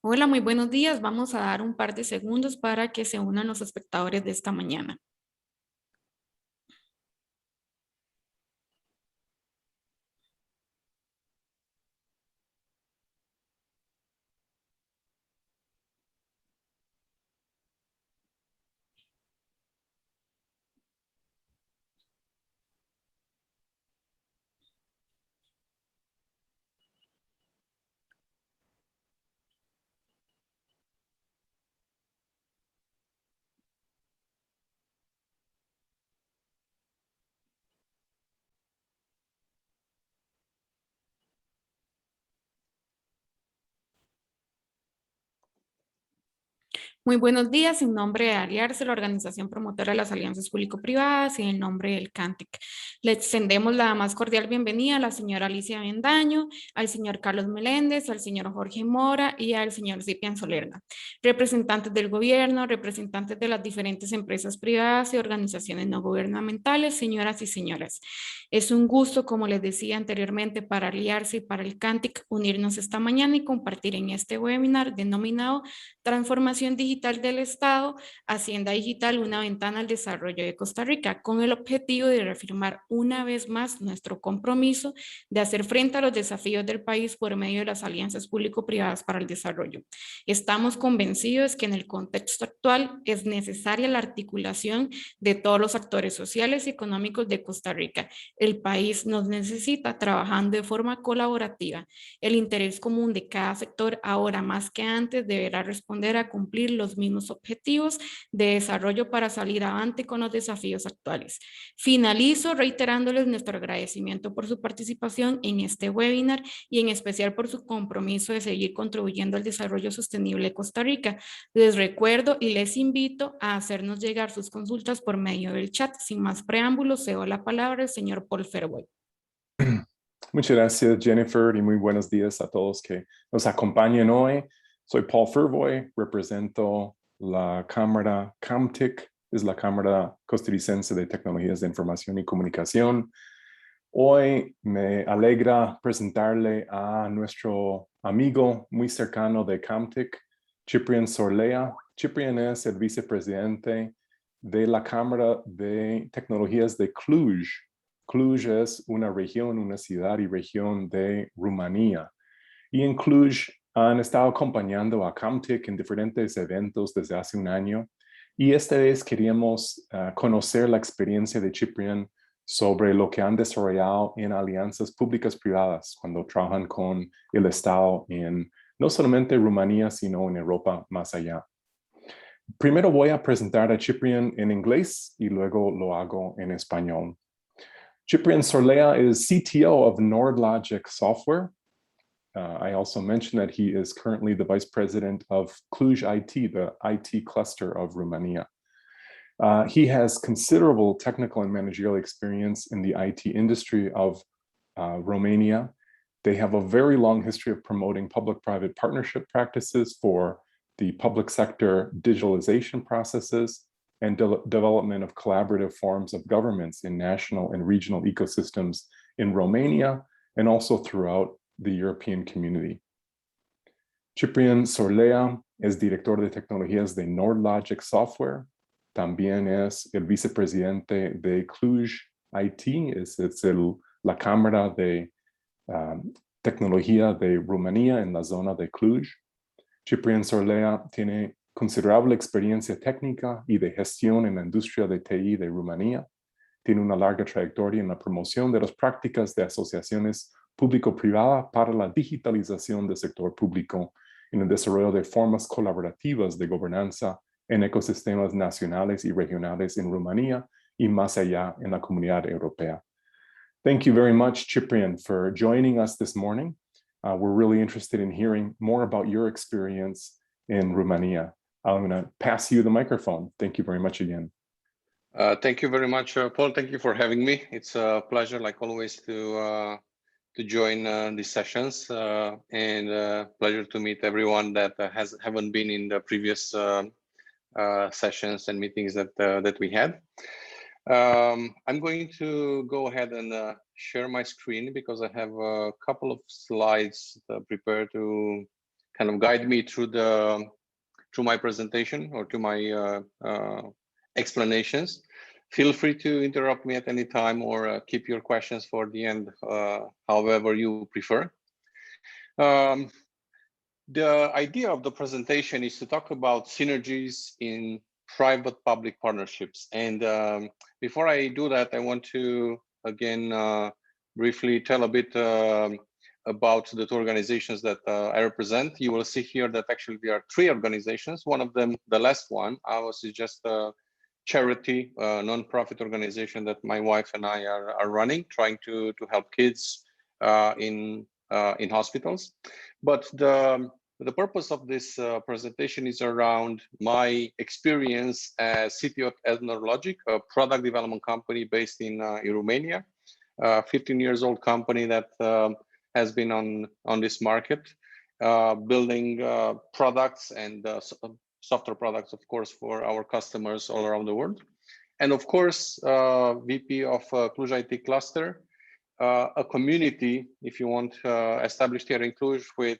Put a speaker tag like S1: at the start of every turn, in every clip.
S1: Hola, muy buenos días. Vamos a dar un par de segundos para que se unan los espectadores de esta mañana. Muy buenos días. En nombre de Aliarse, la organización promotora de las alianzas público-privadas, y en nombre del CANTIC, le extendemos la más cordial bienvenida a la señora Alicia Bendaño, al señor Carlos Meléndez, al señor Jorge Mora y al señor Cipian Solerna, representantes del gobierno, representantes de las diferentes empresas privadas y organizaciones no gubernamentales, señoras y señores. Es un gusto, como les decía anteriormente, para Aliarse y para el CANTIC unirnos esta mañana y compartir en este webinar denominado Transformación Digital del Estado, Hacienda Digital, una ventana al desarrollo de Costa Rica, con el objetivo de reafirmar una vez más nuestro compromiso de hacer frente a los desafíos del país por medio de las alianzas público-privadas para el desarrollo. Estamos convencidos que en el contexto actual es necesaria la articulación de todos los actores sociales y económicos de Costa Rica. El país nos necesita trabajando de forma colaborativa. El interés común de cada sector, ahora más que antes, deberá responder a cumplir los mismos objetivos de desarrollo para salir adelante con los desafíos actuales. Finalizo reiterándoles nuestro agradecimiento por su participación en este webinar y en especial por su compromiso de seguir contribuyendo al desarrollo sostenible de Costa Rica. Les recuerdo y les invito a hacernos llegar sus consultas por medio del chat. Sin más preámbulos, cedo la palabra al señor Paul Ferboy.
S2: Muchas gracias, Jennifer, y muy buenos días a todos que nos acompañan hoy. Soy Paul Fervoy, represento la Cámara CAMTIC, es la Cámara Costarricense de Tecnologías de Información y Comunicación. Hoy me alegra presentarle a nuestro amigo muy cercano de CAMTIC, Ciprian Sorlea. Ciprian es el vicepresidente de la Cámara de Tecnologías de Cluj. Cluj es una región, una ciudad y región de Rumanía. Y en Cluj han estado acompañando a CAMTIC en diferentes eventos desde hace un año. Y esta vez queríamos conocer la experiencia de Ciprian sobre lo que han desarrollado en alianzas públicas privadas cuando trabajan con el Estado en no solamente Rumanía, sino en Europa más allá. Primero voy a presentar a Ciprian en inglés y luego lo hago en español. Ciprian Sorlea is CTO of NordLogic Software. I also mentioned that he is currently the vice president of Cluj IT, the IT cluster of Romania. He has considerable technical and managerial experience in the IT industry of Romania. They have a very long history of promoting public-private partnership practices for the public sector digitalization processes and development of collaborative forms of governments in national and regional ecosystems in Romania and also throughout the European community. Ciprian Sorlea es director de tecnologías de NordLogic Software. También es el vicepresidente de Cluj IT, es la Cámara de Tecnología de Rumanía en la zona de Cluj. Ciprian Sorlea tiene considerable experiencia técnica y de gestión en la industria de TI de Rumanía. Tiene una larga trayectoria en la promoción de las prácticas de asociaciones público-privadas para la digitalización del sector público en el desarrollo de formas colaborativas de gobernanza en ecosistemas nacionales y regionales en Rumanía y más allá en la comunidad europea. Thank you very much, Ciprian, for joining us this morning. We're really interested in hearing more about your experience in Romania. I'm going to pass you the microphone. Thank you very much again.
S3: Thank you very much, Paul. Thank you for having me. It's a pleasure, like always, to join these sessions, and pleasure to meet everyone that haven't been in the previous sessions and meetings that we had. I'm going to go ahead and share my screen because I have a couple of slides prepared to kind of guide me through my presentation or to my explanations. Feel free to interrupt me at any time or keep your questions for the end, however you prefer. The idea of the presentation is to talk about synergies in private-public partnerships. And before I do that, I want to, again, briefly tell a bit about the two organizations that I represent. You will see here that actually there are three organizations. One of them, the last one, ours is just a charity, non-profit organization that my wife and I are running, trying to help kids in hospitals. But the purpose of this presentation is around my experience as CTO at Ethnologic, a product development company based in Romania, a 15 years old company that has been on this market, building products and software products, of course, for our customers all around the world. And of course, VP of Cluj IT Cluster, a community, if you want, established here in Cluj with,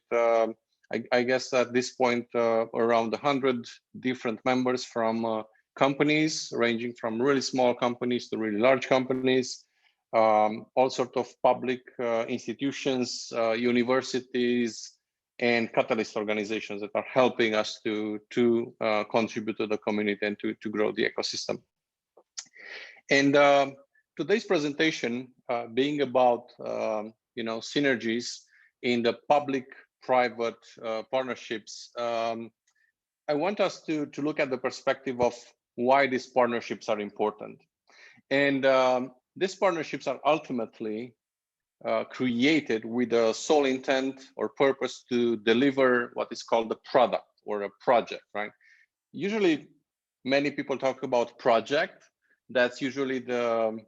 S3: I guess at this point, around 100 different members from companies, ranging from really small companies to really large companies, all sorts of public institutions, universities, and catalyst organizations that are helping us to contribute to the community and to grow the ecosystem. And today's presentation being about synergies in the public-private partnerships, I want us to look at the perspective of why these partnerships are important. And these partnerships are ultimately created with a sole intent or purpose to deliver what is called a product or a project, right? Usually, many people talk about project. That's usually the,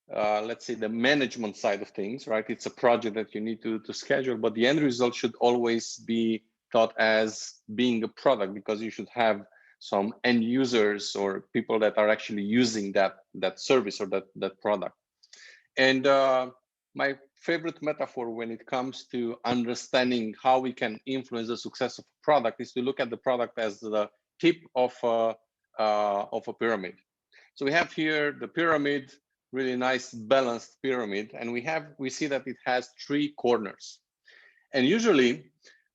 S3: let's say, the management side of things, right? It's a project that you need to schedule, but the end result should always be thought as being a product, because you should have some end users or people that are actually using that service or that product. And my favorite metaphor when it comes to understanding how we can influence the success of a product is to look at the product as the tip of a pyramid. So we have here the pyramid, really nice balanced pyramid, and we see that it has three corners. And usually,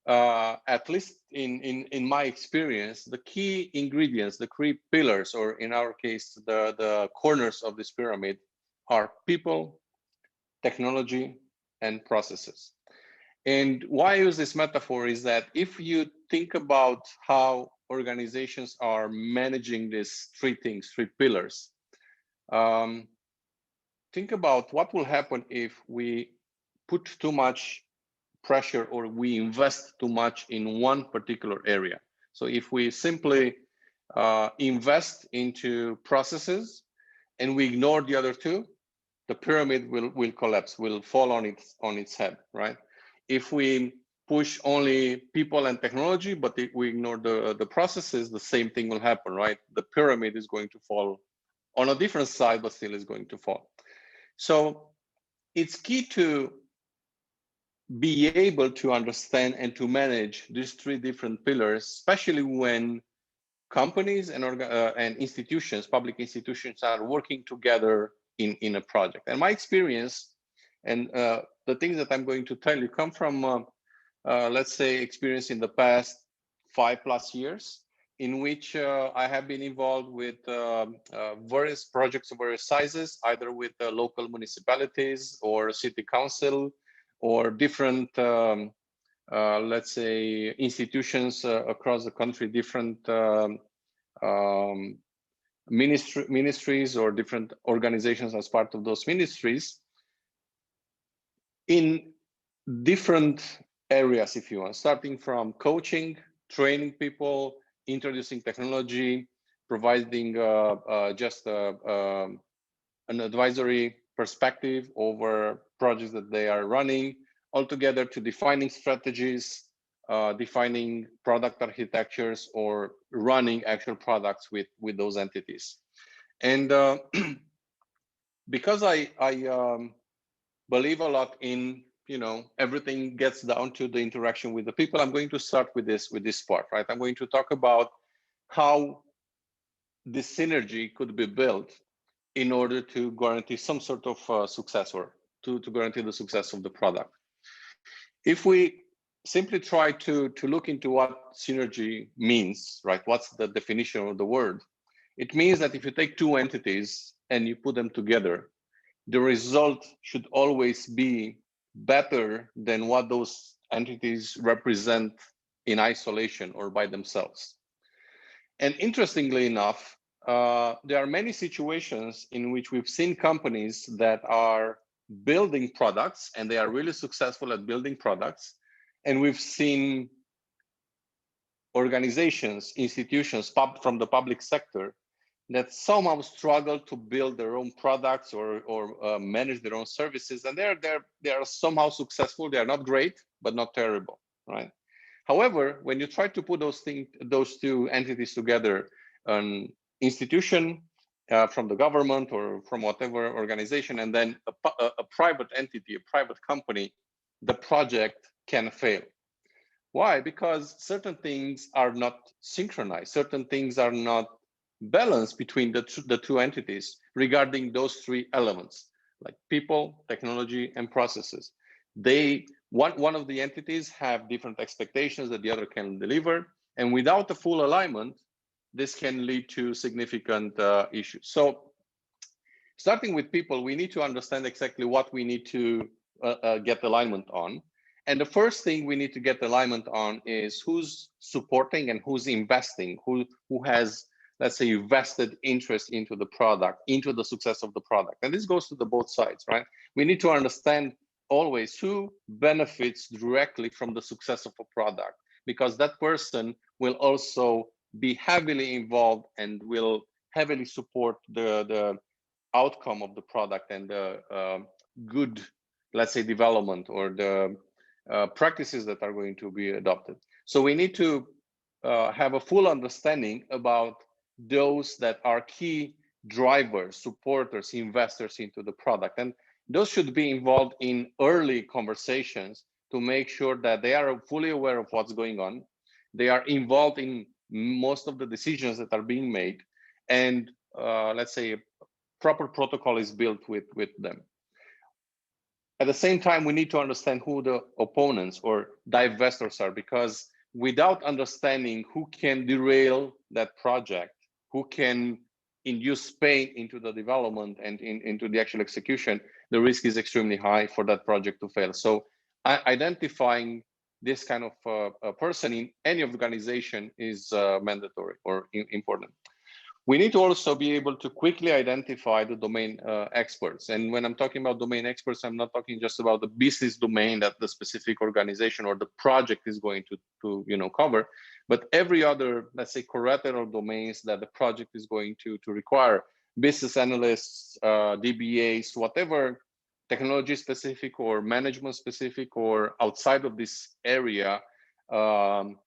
S3: at least in my experience, the key ingredients, the three pillars, or in our case, the corners of this pyramid are people, technology, and processes. And why I use this metaphor is that if you think about how organizations are managing these three things, three pillars, think about what will happen if we put too much pressure or we invest too much in one particular area. So if we simply invest into processes and we ignore the other two, the pyramid will collapse, will fall on its head, right? If we push only people and technology, but if we ignore the processes, the same thing will happen, right? The pyramid is going to fall on a different side, but still is going to fall. So it's key to be able to understand and to manage these three different pillars, especially when companies and institutions, public institutions, are working together in a project. And my experience and the things that I'm going to tell you come from, let's say, experience in the past 5+ years, in which I have been involved with various projects of various sizes, either with local municipalities or city council or different, let's say, institutions across the country, different ministries or different organizations as part of those ministries in different areas, if you want, starting from coaching, training people, introducing technology, providing just an advisory perspective over projects that they are running, altogether to defining strategies, defining product architectures, or running actual products with those entities. And because I believe a lot in everything gets down to the interaction with the people. I'm going to start with this part, right? I'm going to talk about how this synergy could be built in order to guarantee some sort of success, or to guarantee the success of the product. If we simply try to look into what synergy means, right? What's the definition of the word? It means that if you take two entities and you put them together, the result should always be better than what those entities represent in isolation or by themselves. And interestingly enough, there are many situations in which we've seen companies that are building products, and they are really successful at building products. And we've seen organizations, institutions from the public sector that somehow struggle to build their own products or manage their own services, and they are somehow successful. They are not great, but not terrible, right? However, when you try to put those two entities together, an institution from the government or from whatever organization, and then a private entity, a private company, the project can fail. Why? Because certain things are not synchronized, certain things are not balanced between the two entities regarding those three elements, like people, technology, and processes. One of the entities have different expectations that the other can deliver, and without a full alignment, this can lead to significant issues. So starting with people, we need to understand exactly what we need to get alignment on. And the first thing we need to get alignment on is who's supporting and who's investing, who has, let's say, vested interest into the product, into the success of the product. And this goes to the both sides, right? We need to understand always who benefits directly from the success of a product, because that person will also be heavily involved and will heavily support the outcome of the product and the good, let's say, development or the practices that are going to be adopted. So we need to have a full understanding about those that are key drivers, supporters, investors into the product. And those should be involved in early conversations to make sure that they are fully aware of what's going on. They are involved in most of the decisions that are being made. And let's say proper protocol is built with them. At the same time, we need to understand who the opponents or divestors are, because without understanding who can derail that project, who can induce pain into the development and into the actual execution, the risk is extremely high for that project to fail. So identifying this kind of a person in any organization is mandatory or important. We need to also be able to quickly identify the domain experts. And when I'm talking about domain experts, I'm not talking just about the business domain that the specific organization or the project is going to cover, but every other, let's say, collateral domains that the project is going to require. Business analysts, DBAs, whatever technology specific or management specific or outside of this area,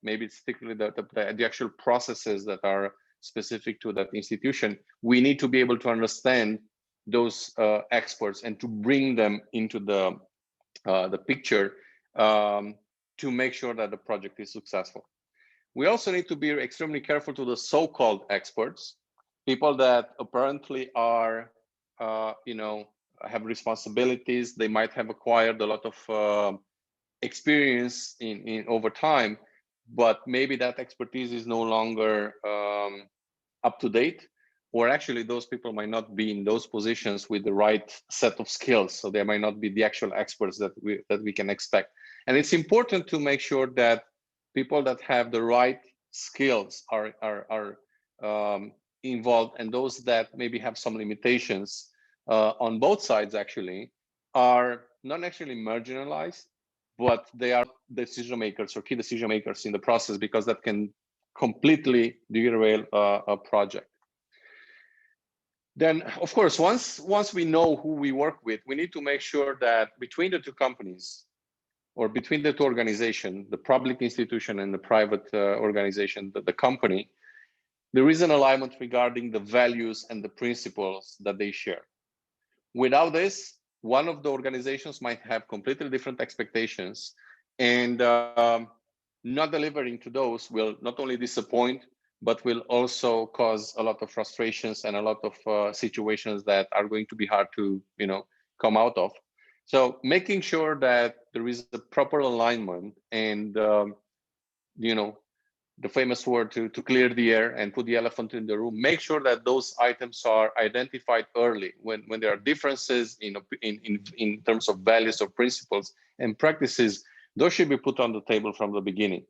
S3: maybe it's particularly the actual processes that are specific to that institution. We need to be able to understand those experts and to bring them into the picture to make sure that the project is successful. We also need to be extremely careful to the so-called experts, people that apparently are, have responsibilities. They might have acquired a lot of experience in over time, but maybe that expertise is no longer up to date, or actually those people might not be in those positions with the right set of skills, so they might not be the actual experts that we can expect. And it's important to make sure that people that have the right skills are involved, and those that maybe have some limitations on both sides actually are not actually marginalized, but they are decision makers or key decision makers in the process, because that can completely derail a project. Then, of course, once we know who we work with, we need to make sure that between the two companies or between the two organizations, the public institution and the private organization, the company, there is an alignment regarding the values and the principles that they share. Without this, one of the organizations might have completely different expectations, and not delivering to those will not only disappoint, but will also cause a lot of frustrations and a lot of situations that are going to be hard to, come out of. So making sure that there is a proper alignment and, the famous word to clear the air and put the elephant in the room, make sure that those items are identified early when there are differences in terms of values or principles and practices. Those should be put on the table from the beginning.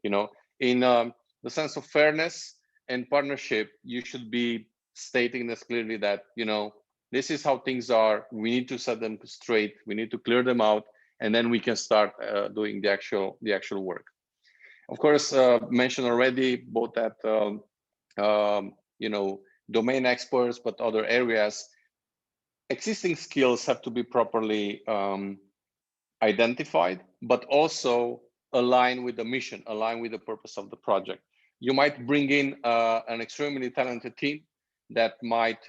S3: In the sense of fairness and partnership, you should be stating this clearly that, this is how things are. We need to set them straight. We need to clear them out, and then we can start doing the actual work. Of course, mentioned already both that domain experts, but other areas, existing skills have to be properly identified, but also align with the mission, align with the purpose of the project. You might bring in an extremely talented team that might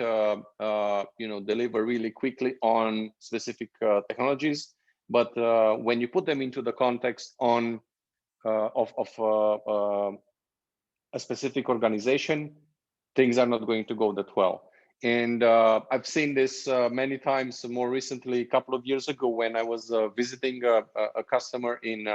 S3: deliver really quickly on specific technologies, but when you put them into the context of a specific organization, things are not going to go that well. And I've seen this many times. More recently, a couple of years ago, when I was visiting a customer in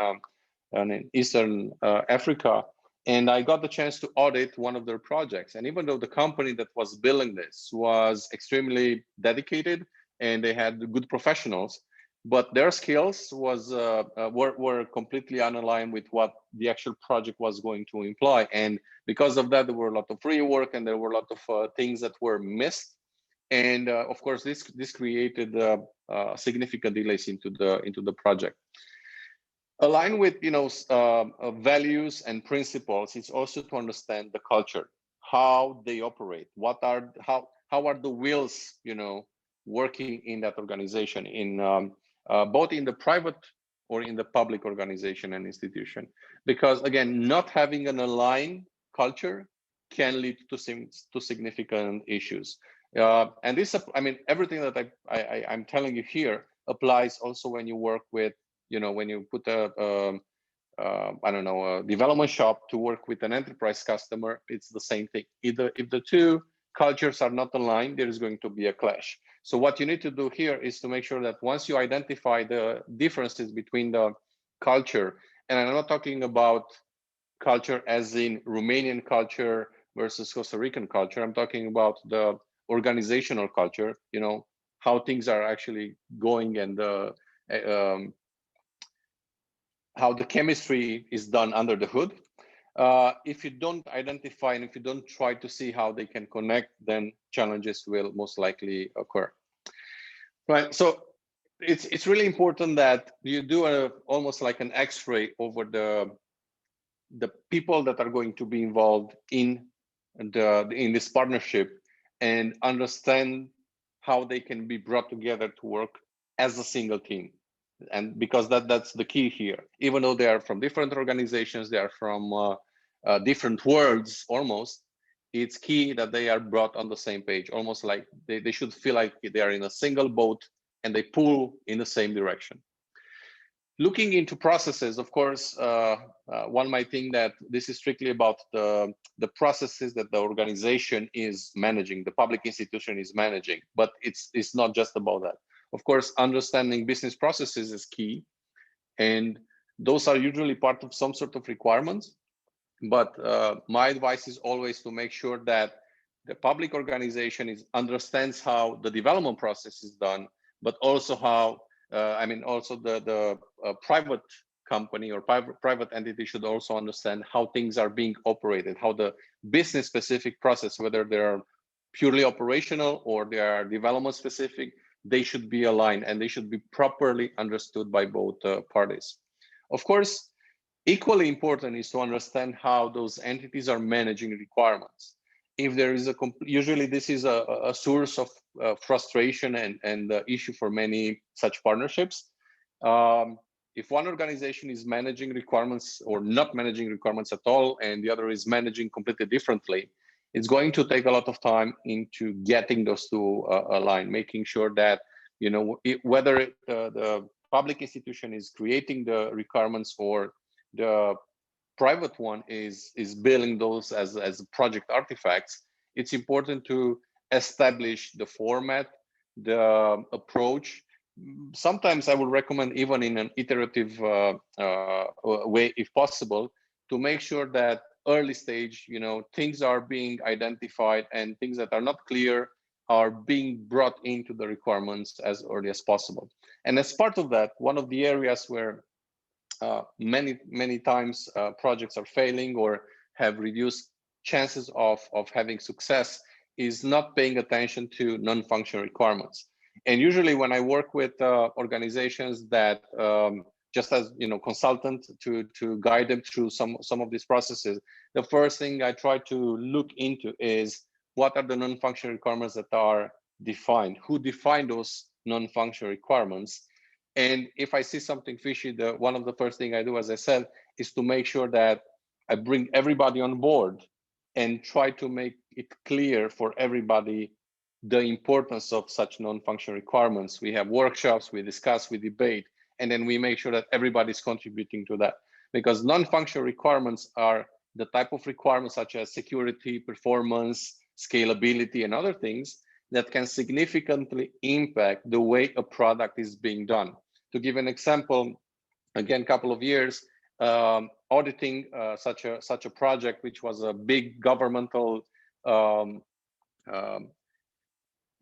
S3: Eastern Africa, and I got the chance to audit one of their projects. And even though the company that was building this was extremely dedicated and they had good professionals, but their skills were completely unaligned with what the actual project was going to imply. And because of that, there were a lot of rework and there were a lot of things that were missed. And of course, this created significant delays into the project. Align with values and principles. It's also to understand the culture, how they operate, how are the wheels working in that organization, in both in the private or in the public organization and institution. Because again, not having an aligned culture can lead to significant issues. And this, everything that I'm telling you here applies also when you work with, when you put a development shop to work with an enterprise customer. It's the same thing. If the two cultures are not aligned, there is going to be a clash. So what you need to do here is to make sure that once you identify the differences between the culture, and I'm not talking about culture as in Romanian culture versus Costa Rican culture, I'm talking about the organizational culture, how things are actually going and how the chemistry is done under the hood. If you don't identify and if you don't try to see how they can connect, then challenges will most likely occur. Right. So it's really important that you do almost like an X-ray over the people that are going to be involved in this partnership and understand how they can be brought together to work as a single team. And because that's the key here, even though they are from different organizations, they are from different worlds almost, it's key that they are brought on the same page, almost like they should feel like they are in a single boat and they pull in the same direction. Looking into processes, of course, one might think that this is strictly about the processes that the organization is managing, the public institution is managing, but it's not just about that. Of course, understanding business processes is key, and those are usually part of some sort of requirements. But my advice is always to make sure that the public organization understands how the development process is done, but also how, also the private company or private entity should also understand how things are being operated, how the business specific process, whether they're purely operational or they are development specific, they should be aligned and they should be properly understood by both parties. Of course, equally important is to understand how those entities are managing requirements. If there is usually this is a source of frustration and issue for many such partnerships. If one organization is managing requirements or not managing requirements at all, and the other is managing completely differently, it's going to take a lot of time into getting those two aligned, making sure that whether the public institution is creating the requirements or the private one is building those as project artifacts, it's important to establish the format, the approach. Sometimes I would recommend even in an iterative way, if possible, to make sure that early stage, things are being identified and things that are not clear are being brought into the requirements as early as possible. And as part of that, one of the areas where many times projects are failing or have reduced chances of having success is not paying attention to non-functional requirements. And usually when I work with organizations that just as consultant to guide them through some of these processes, the first thing I try to look into is what are the non-functional requirements that are defined, who defined those non-functional requirements. And if I see something fishy, one of the first thing I do, as I said, is to make sure that I bring everybody on board and try to make it clear for everybody the importance of such non-functional requirements. We have workshops, we discuss, we debate, and then we make sure that everybody's contributing to that. Because non-functional requirements are the type of requirements such as security, performance, scalability, and other things that can significantly impact the way a product is being done. To give an example, again, a couple of years, auditing such a project, which was a big governmental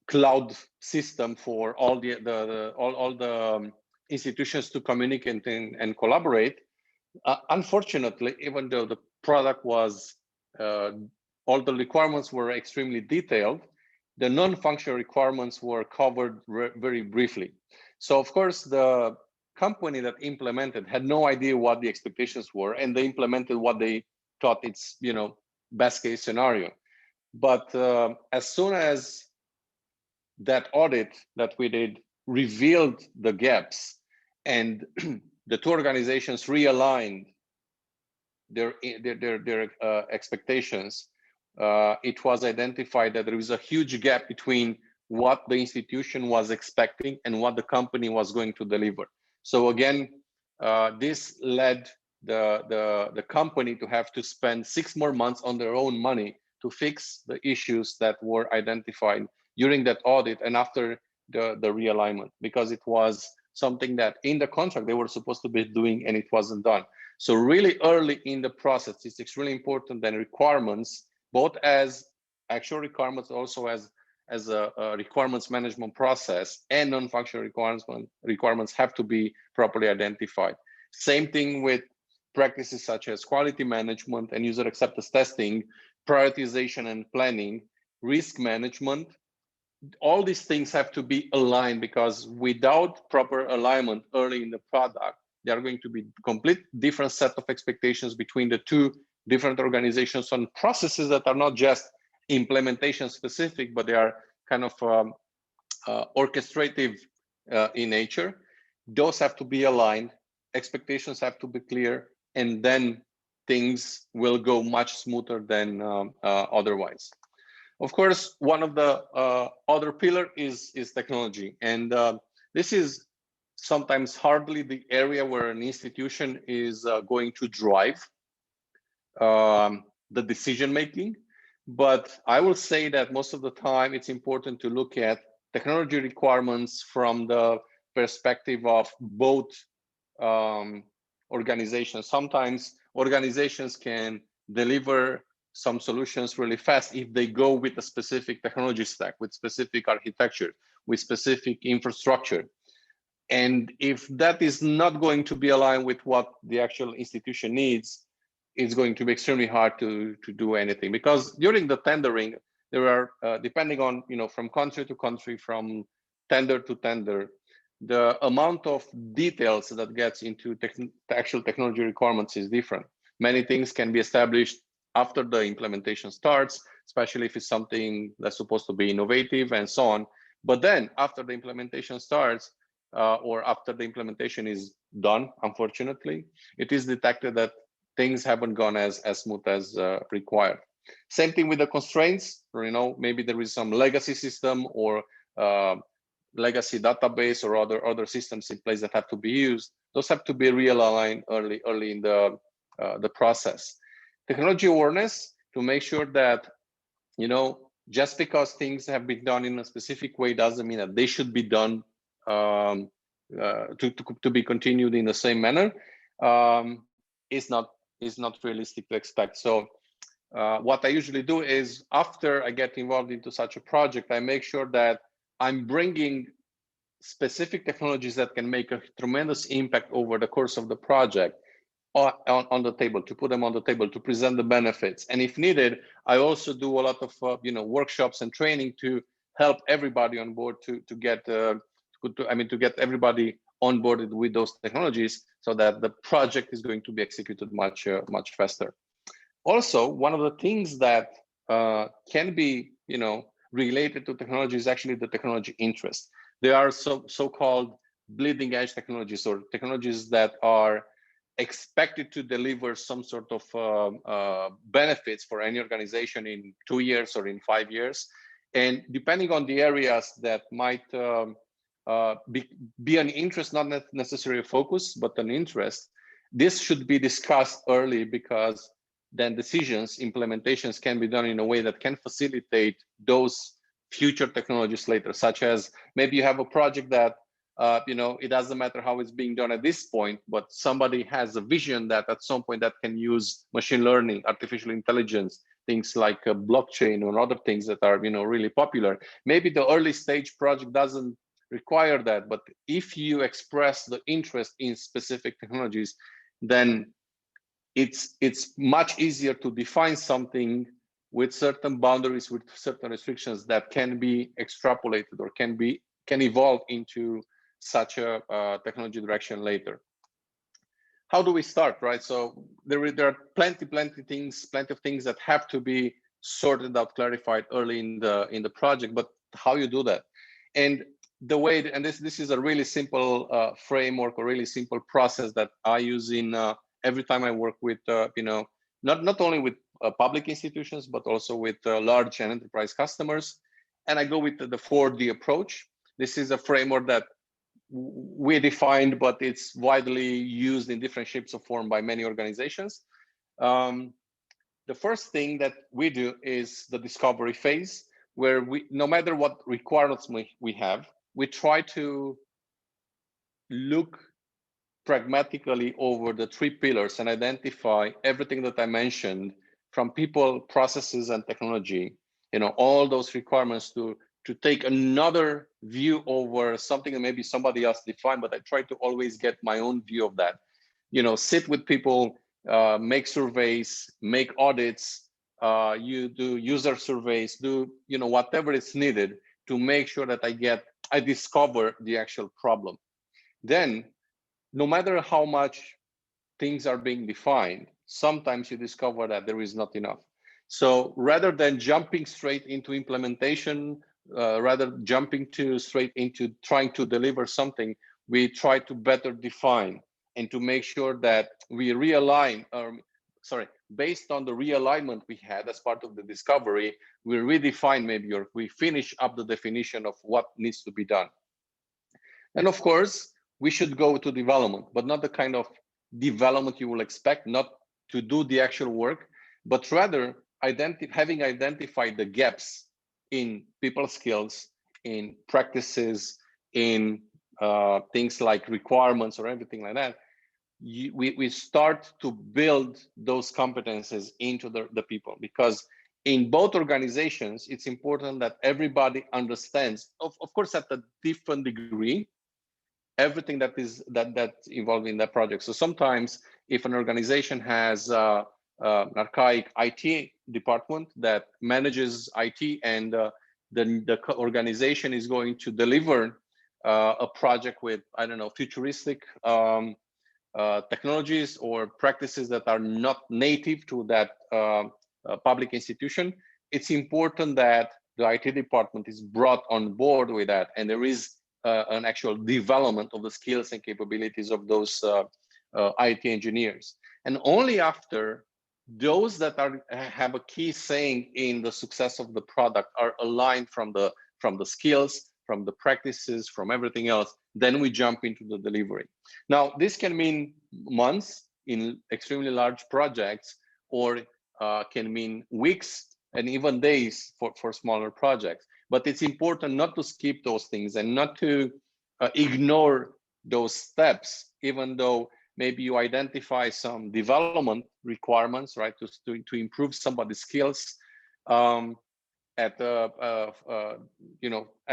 S3: cloud system for all the institutions to communicate and collaborate. Unfortunately, even though the product was all the requirements were extremely detailed, the non-functional requirements were covered very briefly. So of course, the company that implemented had no idea what the expectations were, and they implemented what they thought it's best case scenario. But as soon as that audit that we did revealed the gaps, and the two organizations realigned their expectations, it was identified that there was a huge gap between what the institution was expecting and what the company was going to deliver. So again, this led the company to have to spend 6 more months on their own money to fix the issues that were identified during that audit and after the realignment, because it was something that in the contract they were supposed to be doing and it wasn't done. So really early in the process, it's extremely important that requirements, both as actual requirements, also as a requirements management process, and non-functional requirements have to be properly identified. Same thing with practices such as quality management and user acceptance testing, prioritization and planning, risk management. All these things have to be aligned, because without proper alignment early in the product, there are going to be complete different set of expectations between the two different organizations on processes that are not just implementation specific, but they are kind of orchestrative in nature. Those have to be aligned, expectations have to be clear, and then things will go much smoother than otherwise. Of course, one of the other pillar is technology, and this is sometimes hardly the area where an institution is going to drive the decision making. But I will say that most of the time it's important to look at technology requirements from the perspective of both organizations. Sometimes organizations can deliver some solutions really fast if they go with a specific technology stack, with specific architecture, with specific infrastructure. And if that is not going to be aligned with what the actual institution needs, it's going to be extremely hard to do anything. Because during the tendering, there are, depending on, from country to country, from tender to tender, the amount of details that gets into the actual technology requirements is different. Many things can be established after the implementation starts, especially if it's something that's supposed to be innovative and so on. But then after the implementation starts, or after the implementation is done, unfortunately, it is detected that things haven't gone as smooth as required. Same thing with the constraints. Maybe there is some legacy system or legacy database or other systems in place that have to be used, those have to be realigned early in the process. Technology awareness, to make sure that, you know, just because things have been done in a specific way doesn't mean that they should be done to be continued in the same manner, is not realistic to expect. So what I usually do is, after I get involved into such a project, I make sure that I'm bringing specific technologies that can make a tremendous impact over the course of the project on the table, to put them on the table, to present the benefits. And if needed, I also do a lot of workshops and training to help everybody on board to get everybody onboarded with those technologies, so that the project is going to be executed much faster. Also, one of the things that can be related to technology is actually the technology interest. There are so-called bleeding edge technologies, or technologies that are expected to deliver some sort of benefits for any organization in 2 years or in 5 years. And depending on the areas that might be an interest, not necessarily a focus, but an interest, this should be discussed early, because then decisions, implementations can be done in a way that can facilitate those future technologies later, such as maybe you have a project that it doesn't matter how it's being done at this point, but somebody has a vision that at some point that can use machine learning, artificial intelligence, things like blockchain or other things that are really popular. Maybe the early stage project doesn't require that, but if you express the interest in specific technologies, then it's much easier to define something with certain boundaries, with certain restrictions that can be extrapolated or can evolve into such a technology direction later. How do we start, right? So there are plenty of things that have to be sorted out, clarified early in the project. But how you do that, and the way, and this is a really simple framework, a really simple process that I use in every time I work with not only with public institutions, but also with large and enterprise customers. And I go with the 4D approach. This is a framework that we defined, but it's widely used in different shapes or form by many organizations. The first thing that we do is the discovery phase, where no matter what requirements we have, we try to look pragmatically over the 3 pillars and identify everything that I mentioned, from people, processes, and technology, all those requirements, to take another view over something that maybe somebody else defined, but I try to always get my own view of that. Sit with people, make surveys, make audits, you do user surveys, do whatever is needed to make sure that I discover the actual problem. Then, no matter how much things are being defined, sometimes you discover that there is not enough. So rather than jumping straight into implementation, straight into trying to deliver something, we try to better define and to make sure that we realign, based on the realignment we had as part of the discovery, we redefine maybe, or we finish up the definition of what needs to be done. And of course, we should go to development, but not the kind of development you will expect, not to do the actual work, but rather having identified the gaps in people skills, in practices, in things like requirements or everything like that. We start to build those competences into the people, because in both organizations, it's important that everybody understands, of course, at a different degree, everything that's involved in that project. So sometimes if an organization has an archaic IT department that manages IT, and the organization is going to deliver a project with, I don't know, futuristic technologies or practices that are not native to that public institution, it's important that the IT department is brought on board with that, and there is an actual development of the skills and capabilities of those IT engineers. And only after those that have a key saying in the success of the product are aligned from the skills, from the practices, from everything else. Then we jump into the delivery. Now, this can mean months in extremely large projects, or can mean weeks and even days for smaller projects. But it's important not to skip those things and not to ignore those steps, even though maybe you identify some development requirements, right, to improve somebody's skills at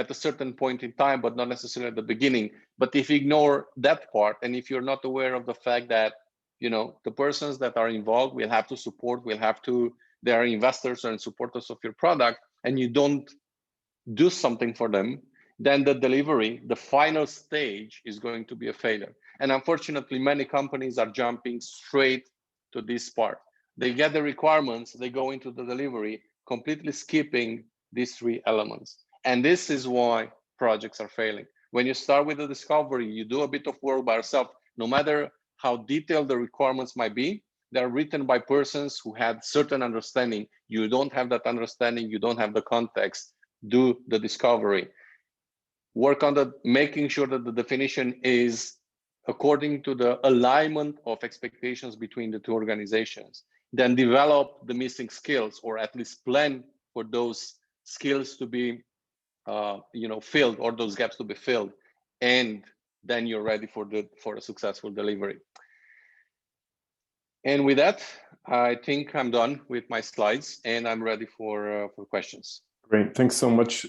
S3: at a certain point in time, but not necessarily at the beginning. But if you ignore that part, and if you're not aware of the fact that the persons that are involved will have to support, they are investors and supporters of your product, and you don't do something for them, then the delivery, the final stage, is going to be a failure. And unfortunately, many companies are jumping straight to this part. They get the requirements, they go into the delivery, completely skipping these three elements. And this is why projects are failing. When you start with the discovery, you do a bit of work by yourself, no matter how detailed the requirements might be, they're written by persons who had certain understanding. You don't have that understanding, you don't have the context. Do the discovery. Work on making sure that the definition is according to the alignment of expectations between the two organizations. Then develop the missing skills, or at least plan for those skills to be filled, or those gaps to be filled, and then you're ready for a successful delivery. And with that, I think I'm done with my slides, and I'm ready for questions.
S2: Great, thanks so much,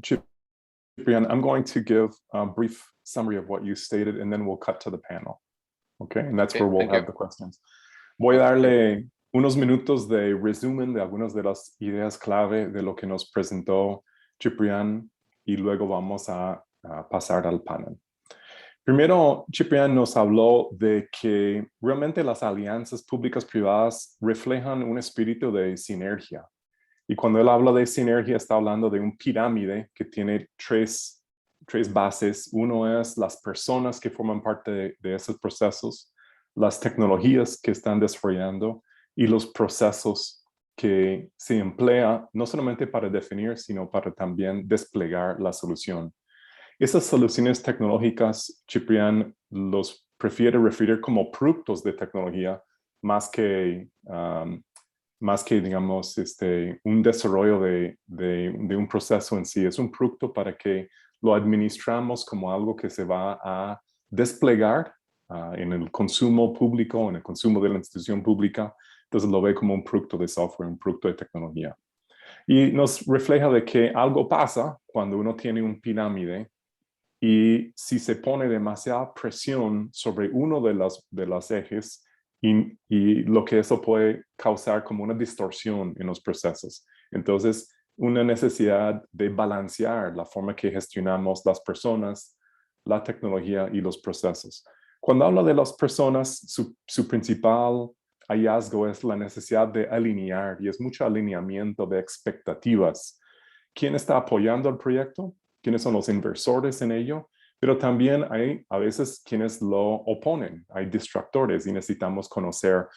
S2: Ciprian. I'm going to give a brief summary of what you stated, and then we'll cut to the panel. Okay, and that's where we'll have the questions. Voy a darle unos minutos de resumen de algunas de las ideas clave de lo que nos presentó Ciprian, y luego vamos a pasar al panel. Primero, Ciprian nos habló de que realmente las alianzas públicas privadas reflejan un espíritu de sinergia. Y cuando él habla de sinergia, está hablando de un pirámide que tiene tres bases. Uno es las personas que forman parte de esos procesos, las tecnologías que están desarrollando y los procesos que se emplea no solamente para definir, sino para también desplegar la solución. Esas soluciones tecnológicas, Ciprian los prefiere referir como productos de tecnología más que digamos, un desarrollo de un proceso en sí. Es un producto para que lo administramos como algo que se va a desplegar en el consumo público, en el consumo de la institución pública. Entonces lo ve como un producto de software, un producto de tecnología. Y nos refleja de que algo pasa cuando uno tiene un pirámide, y si se pone demasiada presión sobre uno de los ejes, y lo que eso puede causar como una distorsión en los procesos. Entonces, una necesidad de balancear la forma que gestionamos las personas, la tecnología y los procesos. Cuando habla de las personas, su principal hallazgo es la necesidad de alinear, y es mucho alineamiento de expectativas. ¿Quién está apoyando el proyecto? ¿Quiénes son los inversores en ello? Pero también hay a veces quienes lo oponen. Hay distractores y necesitamos conocer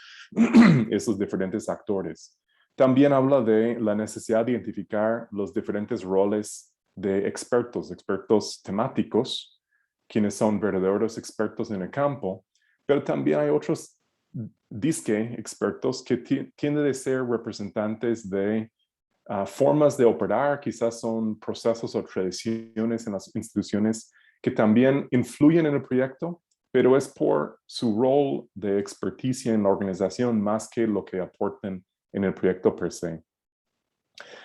S2: esos diferentes actores. También habla de la necesidad de identificar los diferentes roles de expertos temáticos, quienes son verdaderos expertos en el campo, pero también hay otros expertos que tienden a ser representantes de formas de operar, quizás son procesos o tradiciones en las instituciones que también influyen en el proyecto, pero es por su rol de experticia en la organización más que lo que aporten en el proyecto per se.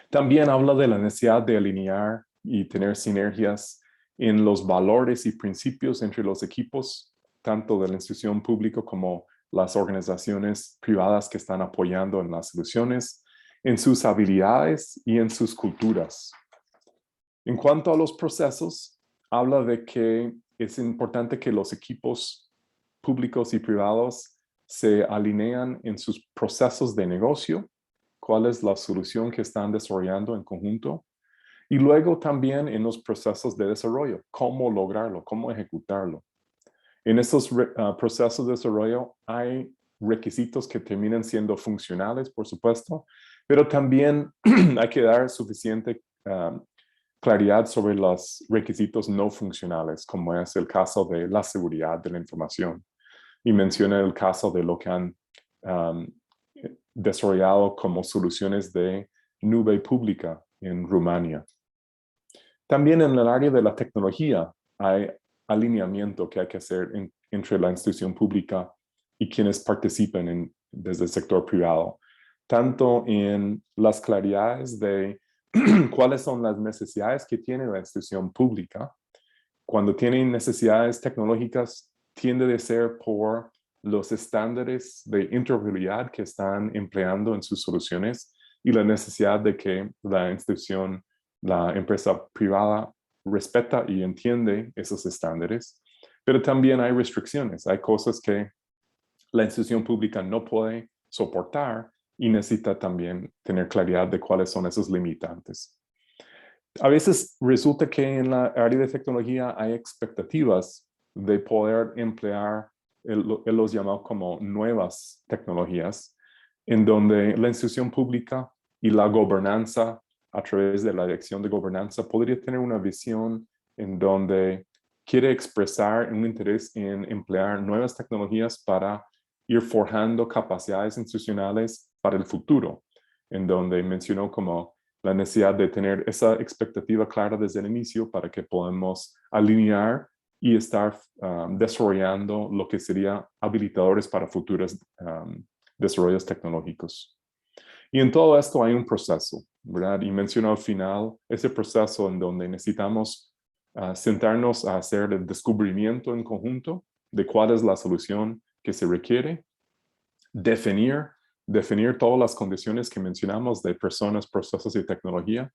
S2: También habla de la necesidad de alinear y tener sinergias en los valores y principios entre los equipos, tanto de la institución pública como las organizaciones privadas que están apoyando en las soluciones, en sus habilidades y en sus culturas. En cuanto a los procesos, habla de que es importante que los equipos públicos y privados se alinean en sus procesos de negocio, cuál es la solución que están desarrollando en conjunto, y luego también en los procesos de desarrollo, cómo lograrlo, cómo ejecutarlo. En esos procesos de desarrollo hay requisitos que terminan siendo funcionales, por supuesto, pero también hay que dar suficiente claridad sobre los requisitos no funcionales, como es el caso de la seguridad de la información. Y menciona el caso de lo que han desarrollado como soluciones de nube pública en Rumania. También en el área de la tecnología hay alineamiento que hay que hacer entre la institución pública y quienes participen desde el sector privado, tanto en las claridades de cuáles son las necesidades que tiene la institución pública. Cuando tienen necesidades tecnológicas, tiende a ser por los estándares de interoperabilidad que están empleando en sus soluciones y la necesidad de que la institución, la empresa privada, respeta y entiende esos estándares. Pero también hay restricciones, hay cosas que la institución pública no puede soportar y necesita también tener claridad de cuáles son esos limitantes. A veces resulta que en la área de tecnología hay expectativas de poder emplear los llamados como nuevas tecnologías, en donde la institución pública y la gobernanza a través de la dirección de gobernanza podría tener una visión en donde quiere expresar un interés en emplear nuevas tecnologías para ir forjando capacidades institucionales para el futuro, en donde mencionó como la necesidad de tener esa expectativa clara desde el inicio para que podamos alinear y estar desarrollando lo que sería habilitadores para futuros desarrollos tecnológicos. Y en todo esto hay un proceso, ¿verdad? Y menciono al final ese proceso en donde necesitamos sentarnos a hacer el descubrimiento en conjunto de cuál es la solución que se requiere, definir todas las condiciones que mencionamos de personas, procesos y tecnología,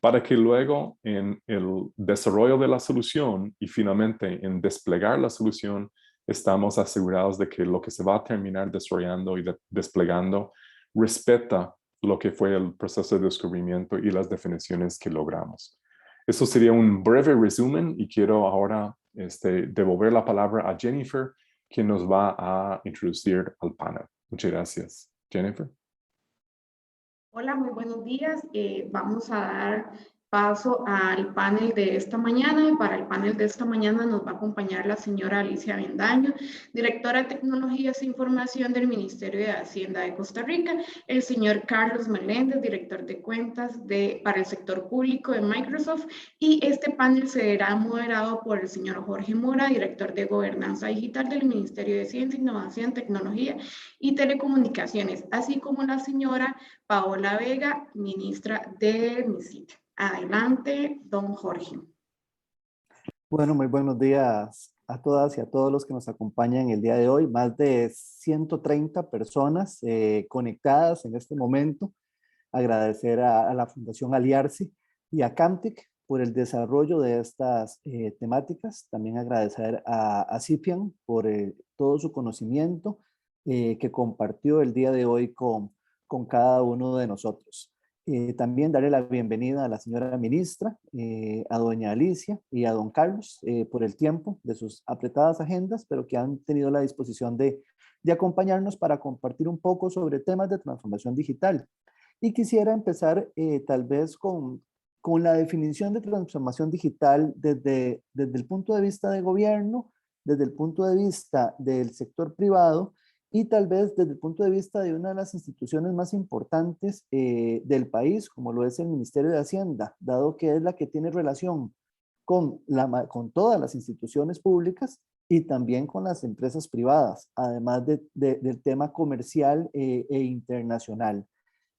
S2: para que luego en el desarrollo de la solución y finalmente en desplegar la solución, estamos asegurados de que lo que se va a terminar desarrollando y desplegando respeta lo que fue el proceso de descubrimiento y las definiciones que logramos. Eso sería un breve resumen y quiero ahora devolver la palabra a Jennifer, quien nos va a introducir al panel. Muchas gracias. Jennifer.
S1: Hola, muy buenos días. Vamos a dar paso al panel de esta mañana. Para el panel de esta mañana nos va a acompañar la señora Alicia Avendaño, directora de Tecnologías e Información del Ministerio de Hacienda de Costa Rica, el señor Carlos Meléndez, director de cuentas para el sector público de Microsoft, y este panel será moderado por el señor Jorge Mora, director de Gobernanza Digital del Ministerio de Ciencia, Innovación, Tecnología y Telecomunicaciones, así como la señora Paola Vega, ministra del MISIT. Adelante, don Jorge.
S4: Bueno, muy buenos días a todas y a todos los que nos acompañan el día de hoy. Más de 130 personas conectadas en este momento. Agradecer a la Fundación Aliarse y a Camtic por el desarrollo de estas temáticas. También agradecer a Cipian por todo su conocimiento que compartió el día de hoy con cada uno de nosotros. También darle la bienvenida a la señora ministra, a doña Alicia y a don Carlos por el tiempo de sus apretadas agendas, pero que han tenido la disposición de acompañarnos para compartir un poco sobre temas de transformación digital. Y quisiera empezar tal vez con la definición de transformación digital desde el punto de vista de gobierno, desde el punto de vista del sector privado y tal vez desde el punto de vista de una de las instituciones más importantes del país, como lo es el Ministerio de Hacienda, dado que es la que tiene relación con todas las instituciones públicas y también con las empresas privadas, además del tema comercial e internacional.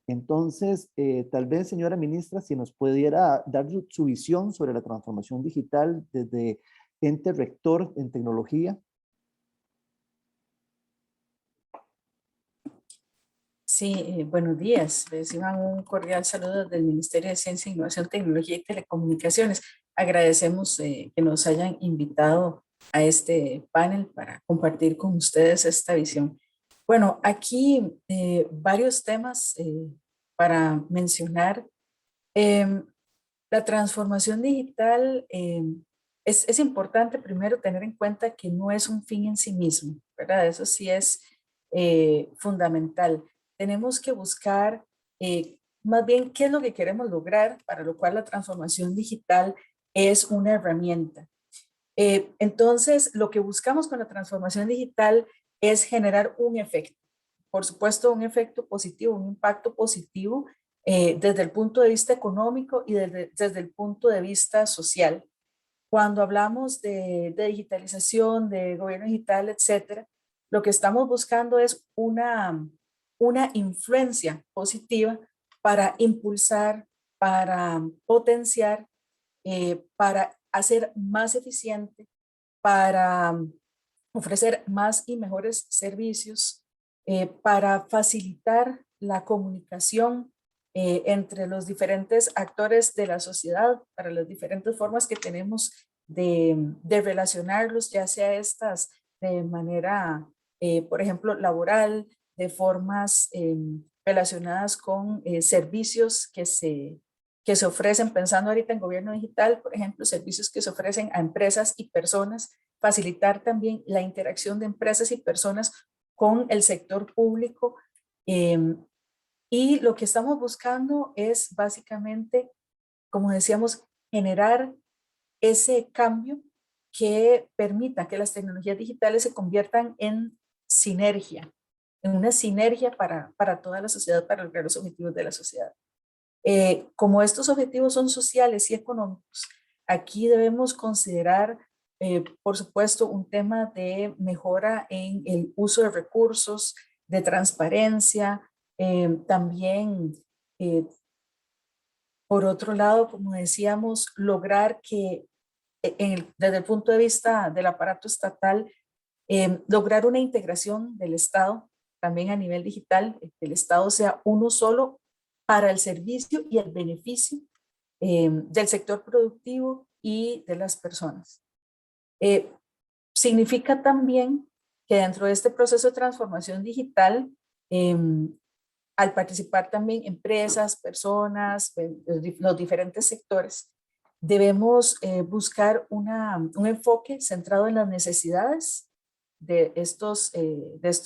S4: Entonces, tal vez, señora ministra, si nos pudiera dar su visión sobre la transformación digital desde ente rector en tecnología.
S5: Sí, buenos días. Reciban un cordial saludo del Ministerio de Ciencia, Innovación, Tecnología y Telecomunicaciones. Agradecemos que nos hayan invitado a este panel para compartir con ustedes esta visión. Bueno, aquí varios temas para mencionar. La transformación digital es importante primero tener en cuenta que no es un fin en sí mismo, ¿verdad? Eso sí es fundamental. Tenemos que buscar más bien qué es lo que queremos lograr, para lo cual la transformación digital es una herramienta. Entonces, lo que buscamos con la transformación digital es generar un efecto. Por supuesto, un efecto positivo, un impacto positivo desde el punto de vista económico y desde el punto de vista social. Cuando hablamos de digitalización, de gobierno digital, etcétera, lo que estamos buscando es una influencia positiva para impulsar, para potenciar, para hacer más eficiente, para ofrecer más y mejores servicios, para facilitar la comunicación entre los diferentes actores de la sociedad, para las diferentes formas que tenemos de relacionarlos, ya sea estas de manera, por ejemplo, laboral, de formas relacionadas con servicios que se ofrecen, pensando ahorita en gobierno digital, por ejemplo, servicios que se ofrecen a empresas y personas, facilitar también la interacción de empresas y personas con el sector público. Y lo que estamos buscando es básicamente, como decíamos, generar ese cambio que permita que las tecnologías digitales se conviertan en sinergia, en una sinergia para toda la sociedad, para lograr los objetivos de la sociedad. Como estos objetivos son sociales y económicos, aquí debemos considerar, por supuesto, un tema de mejora en el uso de recursos, de transparencia, también, por otro lado, como decíamos, lograr que desde el punto de vista del aparato estatal, lograr una integración del Estado también a nivel digital, que el Estado sea uno solo para el servicio y el beneficio del sector productivo y de las personas. Significa también que dentro de este proceso de transformación digital, al participar también empresas, personas, los diferentes sectores, debemos buscar un enfoque centrado en las necesidades de estos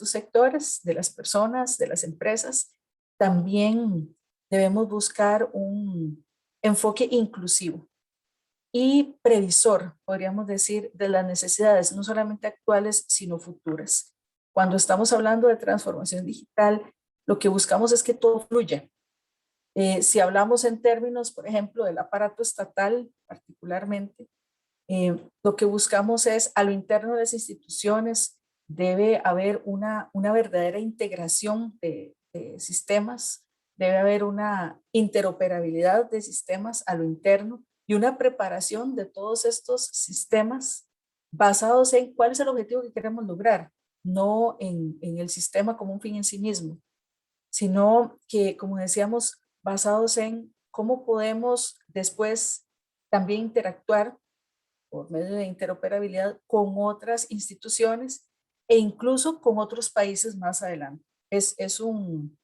S5: sectores, de las personas, de las empresas. También debemos buscar un enfoque inclusivo y previsor, podríamos decir, de las necesidades, no solamente actuales, sino futuras. Cuando estamos hablando de transformación digital, lo que buscamos es que todo fluya. Si hablamos en términos, por ejemplo, del aparato estatal particularmente, lo que buscamos es, a lo interno de las instituciones, debe haber una verdadera integración de sistemas, debe haber una interoperabilidad de sistemas a lo interno y una preparación de todos estos sistemas basados en cuál es el objetivo que queremos lograr, no en el sistema como un fin en sí mismo, sino que, como decíamos, basados en cómo podemos después también interactuar por medio de interoperabilidad con otras instituciones e incluso con otros países más adelante. Es un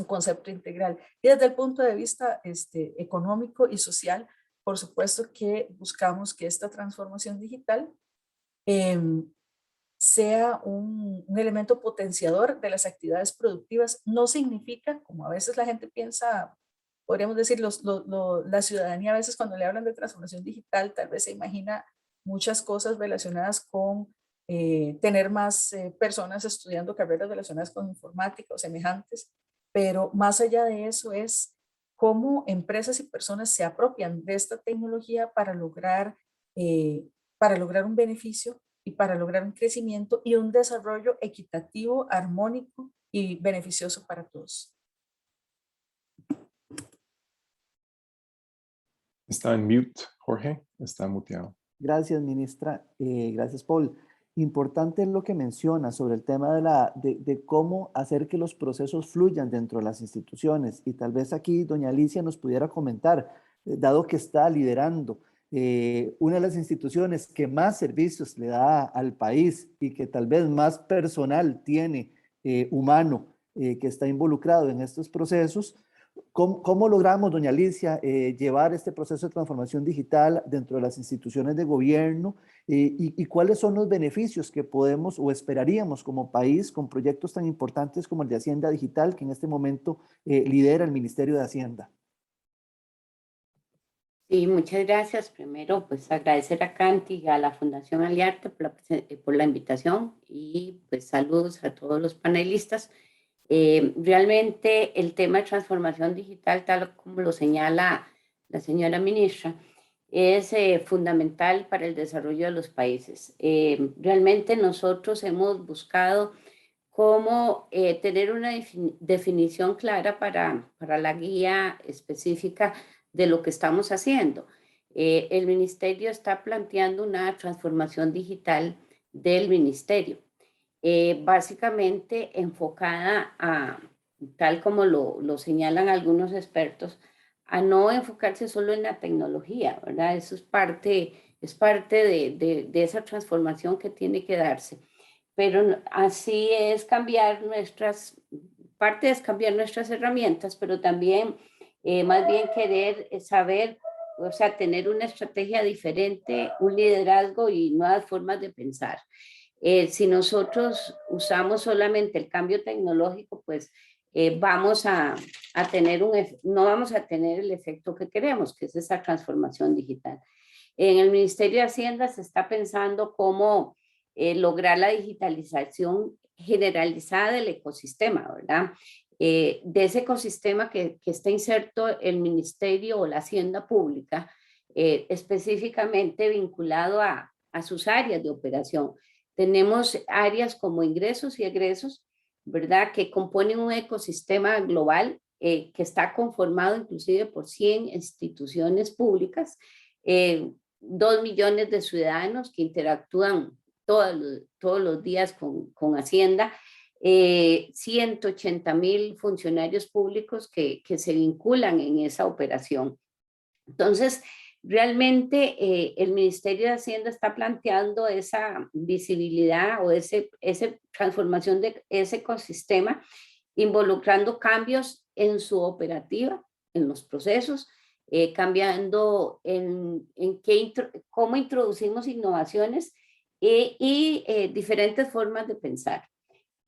S5: concepto integral. Y desde el punto de vista económico y social, por supuesto que buscamos que esta transformación digital sea un elemento potenciador de las actividades productivas. No significa, como a veces la gente piensa, podríamos decir, la ciudadanía a veces cuando le hablan de transformación digital, tal vez se imagina muchas cosas relacionadas con tener más personas estudiando carreras relacionadas con informática o semejantes, pero más allá de eso es cómo empresas y personas se apropian de esta tecnología para lograr un beneficio y para lograr un crecimiento y un desarrollo equitativo, armónico y beneficioso para todos.
S2: Está en mute, Jorge. Está muteado.
S4: Gracias, ministra. Gracias, Paul. Importante lo que menciona sobre el tema de cómo hacer que los procesos fluyan dentro de las instituciones. Y tal vez aquí doña Alicia nos pudiera comentar, dado que está liderando una de las instituciones que más servicios le da al país y que tal vez más personal tiene humano que está involucrado en estos procesos, ¿Cómo logramos, doña Alicia, llevar este proceso de transformación digital dentro de las instituciones de gobierno y cuáles son los beneficios que podemos o esperaríamos como país con proyectos tan importantes como el de Hacienda Digital que en este momento lidera el Ministerio de Hacienda?
S6: Sí, muchas gracias. Primero, pues agradecer a Canti y a la Fundación Aliarte por la invitación y pues saludos a todos los panelistas. Realmente el tema de transformación digital, tal como lo señala la señora ministra, es fundamental para el desarrollo de los países. Realmente nosotros hemos buscado cómo tener una definición clara para la guía específica de lo que estamos haciendo. El ministerio está planteando una transformación digital del ministerio, básicamente enfocada a, tal como lo señalan algunos expertos, a no enfocarse solo en la tecnología, ¿verdad? Eso es parte de esa transformación que tiene que darse. Pero así es parte es cambiar nuestras herramientas, pero también más bien querer saber, o sea, tener una estrategia diferente, un liderazgo y nuevas formas de pensar. Si nosotros usamos solamente el cambio tecnológico, pues vamos a tener no vamos a tener el efecto que queremos, que es esa transformación digital. En el Ministerio de Hacienda se está pensando cómo lograr la digitalización generalizada del ecosistema, ¿verdad? De ese ecosistema que está inserto el Ministerio o la Hacienda Pública, específicamente vinculado a sus áreas de operación. Tenemos áreas como ingresos y egresos, ¿verdad? Que componen un ecosistema global que está conformado inclusive por 100 instituciones públicas, 2 millones de ciudadanos que interactúan todos los días con Hacienda, 180,000 funcionarios públicos que se vinculan en esa operación. Entonces, realmente el Ministerio de Hacienda está planteando esa visibilidad o esa transformación de ese ecosistema, involucrando cambios en su operativa, en los procesos, cambiando cómo introducimos innovaciones y diferentes formas de pensar.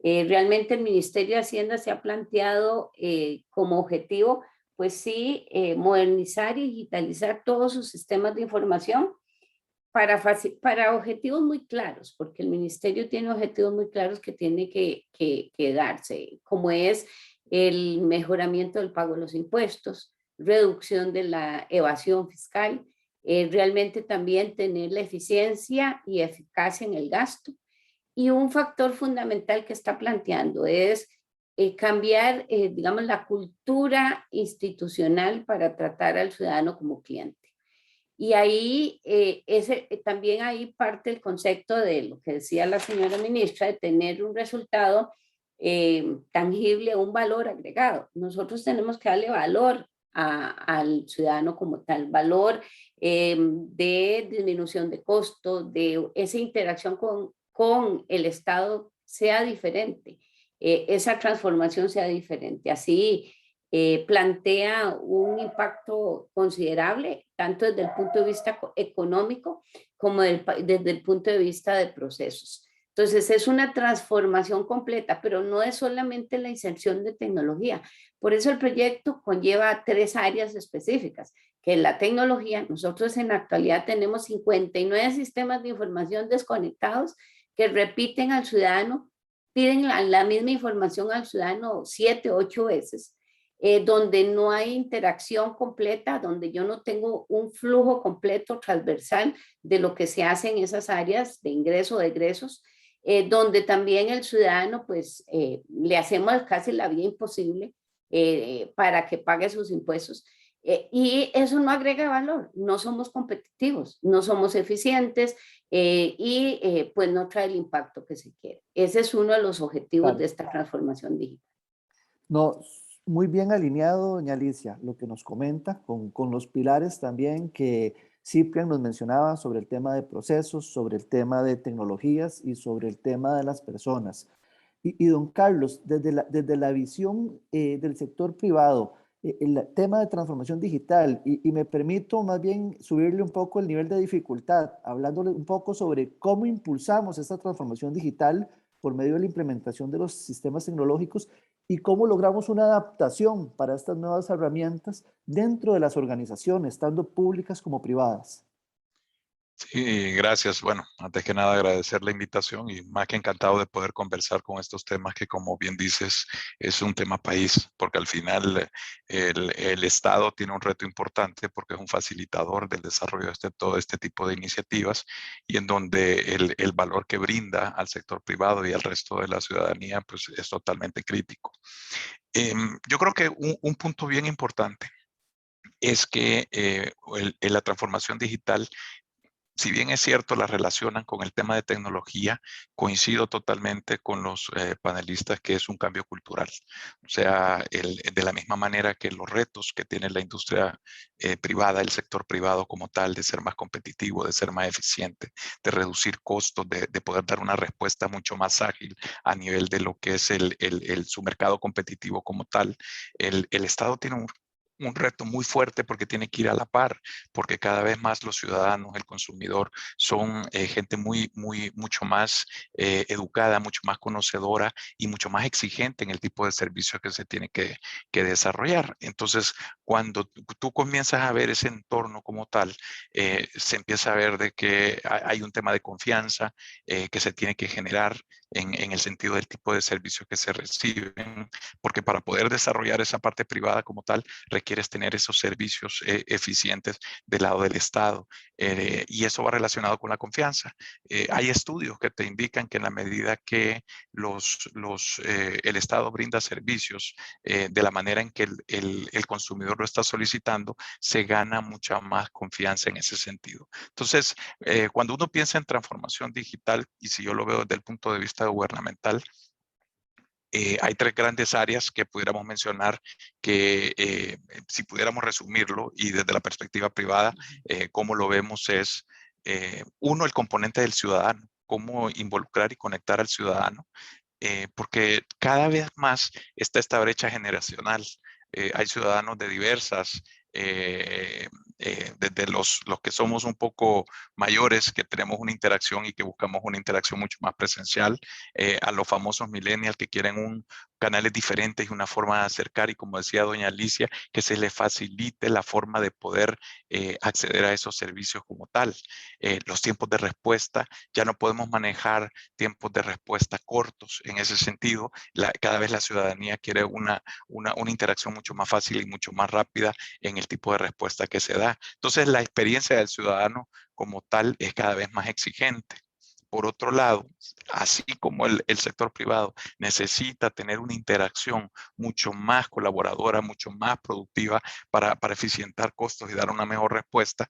S6: Realmente el Ministerio de Hacienda se ha planteado como objetivo, pues sí, modernizar y digitalizar todos sus sistemas de información para objetivos muy claros, porque el Ministerio tiene objetivos muy claros que tiene que darse, como es el mejoramiento del pago de los impuestos, reducción de la evasión fiscal, realmente también tener la eficiencia y eficacia en el gasto. Y un factor fundamental que está planteando es cambiar, digamos, la cultura institucional para tratar al ciudadano como cliente. Y ahí también ahí parte el concepto de lo que decía la señora ministra, de tener un resultado tangible, un valor agregado. Nosotros tenemos que darle valor al ciudadano como tal, valor de disminución de costos, de esa interacción con el Estado sea diferente, esa transformación sea diferente. Así plantea un impacto considerable, tanto desde el punto de vista económico como desde el punto de vista de procesos. Entonces es una transformación completa, pero no es solamente la inserción de tecnología. Por eso el proyecto conlleva 3 áreas específicas, que es la tecnología. Nosotros en la actualidad tenemos 59 sistemas de información desconectados que repiten al ciudadano, piden la misma información al ciudadano 7, 8 veces. Donde no hay interacción completa, donde yo no tengo un flujo completo transversal de lo que se hace en esas áreas de ingreso, de egresos, donde también el ciudadano pues le hacemos casi la vida imposible para que pague sus impuestos. Y eso no agrega valor, no somos competitivos, no somos eficientes y pues no trae el impacto que se quiere. Ese es uno de los objetivos de esta transformación digital.
S4: No, muy bien alineado, doña Alicia, lo que nos comenta con los pilares también que Ciprian nos mencionaba sobre el tema de procesos, sobre el tema de tecnologías y sobre el tema de las personas. Y don Carlos, desde la visión del sector privado, el tema de transformación digital y me permito más bien subirle un poco el nivel de dificultad, hablándole un poco sobre cómo impulsamos esta transformación digital por medio de la implementación de los sistemas tecnológicos y cómo logramos una adaptación para estas nuevas herramientas dentro de las organizaciones, tanto públicas como privadas.
S7: Sí, gracias. Bueno, antes que nada agradecer la invitación y más que encantado de poder conversar con estos temas que, como bien dices, es un tema país, porque al final el Estado tiene un reto importante porque es un facilitador del desarrollo de todo este tipo de iniciativas y en donde el valor que brinda al sector privado y al resto de la ciudadanía pues es totalmente crítico. Yo creo que un punto bien importante es que la transformación digital, si bien es cierto, la relacionan con el tema de tecnología, coincido totalmente con los panelistas que es un cambio cultural. O sea, de la misma manera que los retos que tiene la industria privada, el sector privado como tal, de ser más competitivo, de ser más eficiente, de reducir costos, de poder dar una respuesta mucho más ágil a nivel de lo que es su mercado competitivo como tal, el Estado tiene un reto muy fuerte porque tiene que ir a la par, porque cada vez más los ciudadanos, el consumidor, son gente mucho más educada, mucho más conocedora y mucho más exigente en el tipo de servicios que se tiene que desarrollar. Entonces, cuando tú comienzas a ver ese entorno como tal, se empieza a ver de que hay un tema de confianza que se tiene que generar en el sentido del tipo de servicios que se reciben, porque para poder desarrollar esa parte privada como tal, requieres tener esos servicios eficientes del lado del Estado y eso va relacionado con la confianza. Hay estudios que te indican que en la medida que el Estado brinda servicios de la manera en que el consumidor lo está solicitando, se gana mucha más confianza en ese sentido. Entonces, cuando uno piensa en transformación digital, y si yo lo veo desde el punto de vista gubernamental, hay tres grandes áreas que pudiéramos mencionar que si pudiéramos resumirlo y desde la perspectiva privada, cómo lo vemos es, uno, el componente del ciudadano, cómo involucrar y conectar al ciudadano, porque cada vez más está esta brecha generacional. Hay ciudadanos de diversas, desde los que somos un poco mayores, que tenemos una interacción y que buscamos una interacción mucho más presencial, a los famosos millennials que quieren canales diferentes y una forma de acercar, y como decía doña Alicia, que se les facilite la forma de poder acceder a esos servicios como tal. Los tiempos de respuesta, ya no podemos manejar tiempos de respuesta cortos en ese sentido. Cada vez la ciudadanía quiere una interacción mucho más fácil y mucho más rápida en el tipo de respuesta que se da. Entonces, la experiencia del ciudadano como tal es cada vez más exigente. Por otro lado, así como el sector privado necesita tener una interacción mucho más colaboradora, mucho más productiva para eficientar costos y dar una mejor respuesta,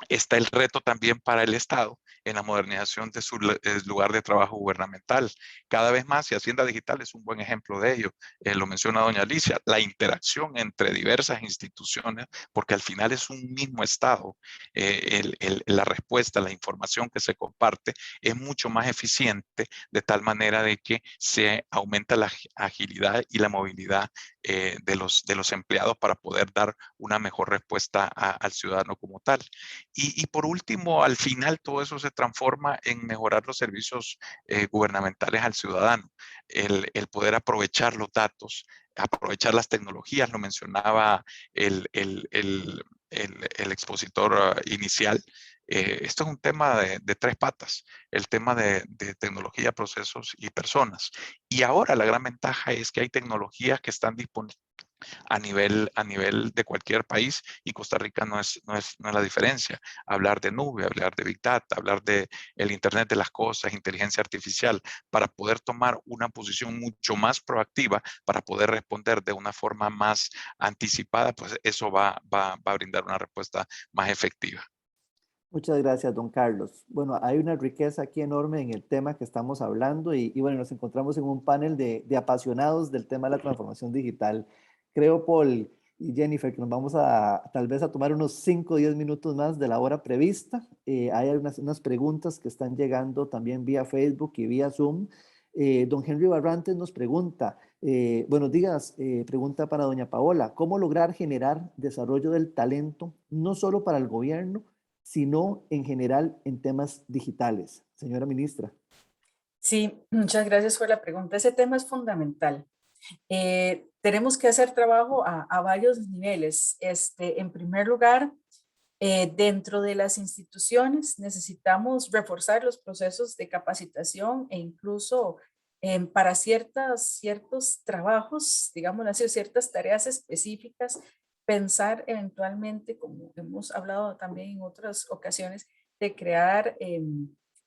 S7: está el reto también para el Estado en la modernización de su lugar de trabajo gubernamental. Cada vez más, y Hacienda Digital es un buen ejemplo de ello, lo menciona doña Alicia, la interacción entre diversas instituciones, porque al final es un mismo Estado. La respuesta, la información que se comparte es mucho más eficiente, de tal manera de que se aumenta la agilidad y la movilidad de los empleados para poder dar una mejor respuesta al ciudadano como tal. Y por último, al final todo eso se transforma en mejorar los servicios gubernamentales al ciudadano, el poder aprovechar los datos, aprovechar las tecnologías, lo mencionaba el expositor inicial. Esto es un tema de tres patas, el tema de tecnología, procesos y personas. Y ahora la gran ventaja es que hay tecnologías que están disponibles a nivel de cualquier país, y Costa Rica no es la diferencia. Hablar de nube, hablar de Big Data, hablar de el Internet de las cosas, inteligencia artificial, para poder tomar una posición mucho más proactiva, para poder responder de una forma más anticipada, pues eso va a brindar una respuesta más efectiva.
S4: Muchas gracias, don Carlos. Bueno, hay una riqueza aquí enorme en el tema que estamos hablando y bueno, nos encontramos en un panel de apasionados del tema de la transformación digital. Creo, Paul y Jennifer, que nos vamos a tal vez a tomar unos 5 o 10 minutos más de la hora prevista. Hay unas preguntas que están llegando también vía Facebook y vía Zoom. Don Henry Barrantes nos pregunta, buenos días, pregunta para doña Paola, ¿cómo lograr generar desarrollo del talento, no solo para el gobierno, sino en general en temas digitales? Señora ministra.
S5: Sí, muchas gracias por la pregunta. Ese tema es fundamental. Tenemos que hacer trabajo a varios niveles. En primer lugar, dentro de las instituciones necesitamos reforzar los procesos de capacitación e incluso para ciertos trabajos, digamos así, ciertas tareas específicas, pensar eventualmente, como hemos hablado también en otras ocasiones, de crear,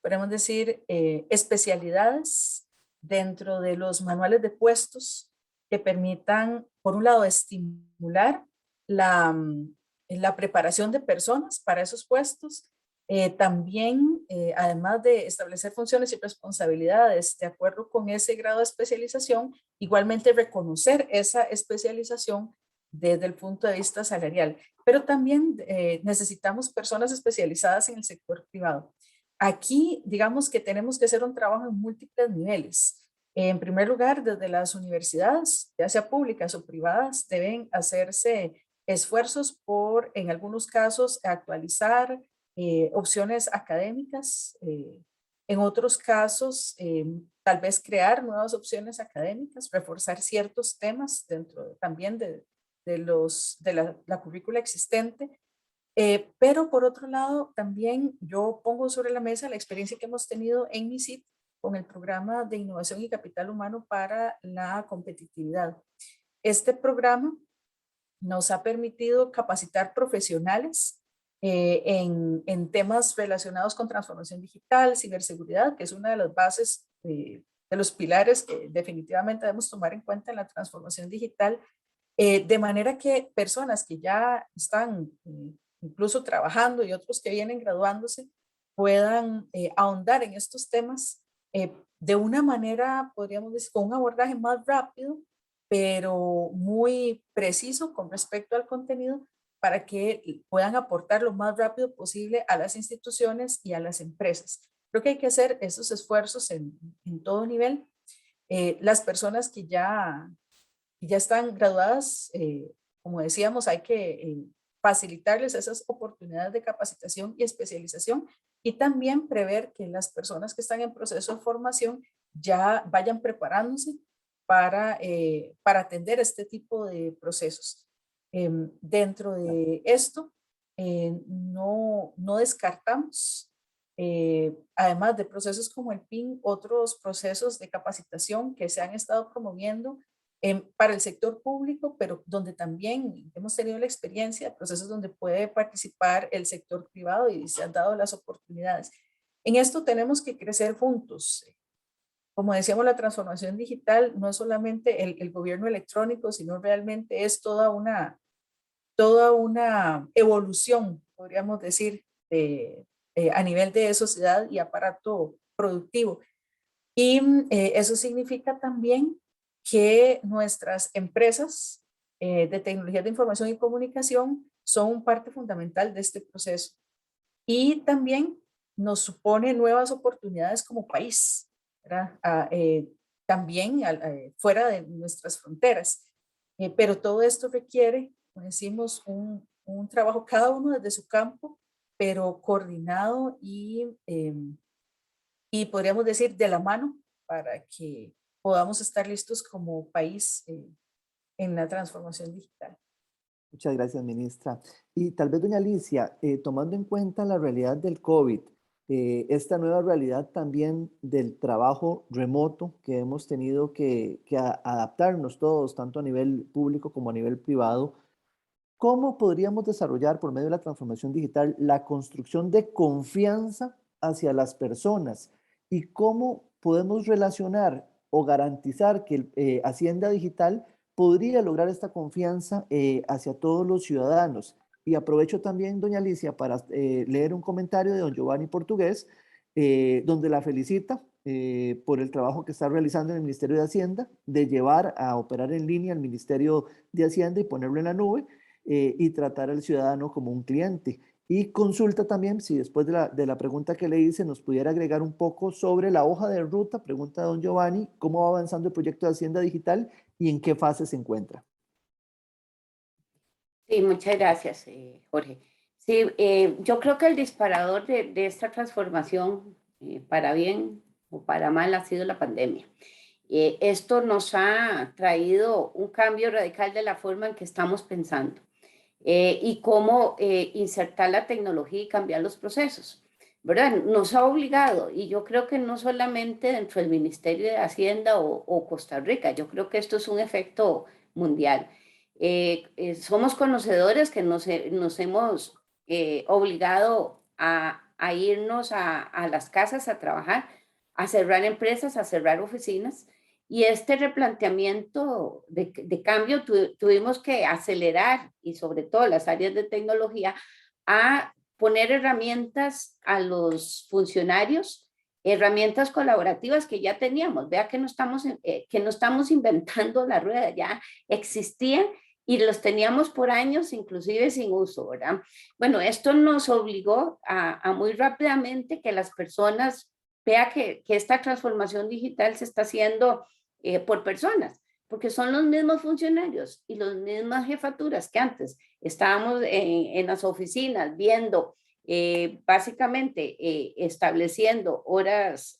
S5: podemos decir, especialidades dentro de los manuales de puestos que permitan, por un lado, estimular la preparación de personas para esos puestos, también, además de establecer funciones y responsabilidades de acuerdo con ese grado de especialización, igualmente reconocer esa especialización desde el punto de vista salarial. Pero también necesitamos personas especializadas en el sector privado. Aquí, digamos que tenemos que hacer un trabajo en múltiples niveles. En primer lugar, desde las universidades, ya sea públicas o privadas, deben hacerse esfuerzos por, en algunos casos, actualizar opciones académicas. En otros casos, tal vez crear nuevas opciones académicas, reforzar ciertos temas dentro también de la currícula existente. Pero por otro lado, también yo pongo sobre la mesa la experiencia que hemos tenido en MISIT con el programa de innovación y capital humano para la competitividad. Este programa nos ha permitido capacitar profesionales en temas relacionados con transformación digital, ciberseguridad, que es una de las bases de los pilares que definitivamente debemos tomar en cuenta en la transformación digital, de manera que personas que ya están incluso trabajando y otros que vienen graduándose puedan ahondar en estos temas de una manera, podríamos decir, con un abordaje más rápido, pero muy preciso con respecto al contenido para que puedan aportar lo más rápido posible a las instituciones y a las empresas. Creo que hay que hacer esos esfuerzos en todo nivel. Las personas que ya están graduadas, como decíamos, hay que facilitarles esas oportunidades de capacitación y especialización y también prever que las personas que están en proceso de formación ya vayan preparándose para atender este tipo de procesos. Dentro de esto, no descartamos, además de procesos como el PIN, otros procesos de capacitación que se han estado promoviendo para el sector público, pero donde también hemos tenido la experiencia de procesos donde puede participar el sector privado y se han dado las oportunidades. En esto tenemos que crecer juntos. Como decíamos, la transformación digital no es solamente el gobierno electrónico, sino realmente es toda una evolución, podríamos decir, a nivel de sociedad y aparato productivo. Y eso significa también que nuestras empresas de tecnologías de información y comunicación son parte fundamental de este proceso. Y también nos supone nuevas oportunidades como país, ¿verdad? También fuera de nuestras fronteras. Pero todo esto requiere, como decimos, un trabajo cada uno desde su campo, pero coordinado y podríamos decir de la mano para que podamos estar listos como país en la transformación digital.
S4: Muchas gracias, ministra. Y tal vez, doña Alicia, tomando en cuenta la realidad del COVID, esta nueva realidad también del trabajo remoto que hemos tenido que adaptarnos todos, tanto a nivel público como a nivel privado, ¿cómo podríamos desarrollar por medio de la transformación digital la construcción de confianza hacia las personas? ¿Y cómo podemos relacionar o garantizar que Hacienda Digital podría lograr esta confianza hacia todos los ciudadanos? Y aprovecho también, doña Alicia, para leer un comentario de don Giovanni Portugués, donde la felicita por el trabajo que está realizando en el Ministerio de Hacienda, de llevar a operar en línea el Ministerio de Hacienda y ponerlo en la nube, y tratar al ciudadano como un cliente. Y consulta también si después de la pregunta que le hice nos pudiera agregar un poco sobre la hoja de ruta, pregunta don Giovanni, cómo va avanzando el proyecto de Hacienda Digital y en qué fase se encuentra.
S6: Sí, muchas gracias, Jorge. Sí, yo creo que el disparador de esta transformación, para bien o para mal, ha sido la pandemia. Esto nos ha traído un cambio radical de la forma en que estamos pensando y cómo insertar la tecnología y cambiar los procesos, ¿verdad? Nos ha obligado, y yo creo que no solamente dentro del Ministerio de Hacienda o Costa Rica, yo creo que esto es un efecto mundial. Somos conocedores que nos hemos obligado a irnos a las casas a trabajar, a cerrar empresas, a cerrar oficinas, y este replanteamiento de cambio tuvimos que acelerar, y sobre todo las áreas de tecnología, a poner herramientas a los funcionarios, herramientas colaborativas que ya teníamos. Vea que no estamos inventando la rueda, ya existían y los teníamos por años, inclusive sin uso, ¿verdad? Bueno, esto nos obligó a muy rápidamente que las personas vean que esta transformación digital se está haciendo por personas, porque son los mismos funcionarios y las mismas jefaturas que antes estábamos en las oficinas viendo, básicamente estableciendo horas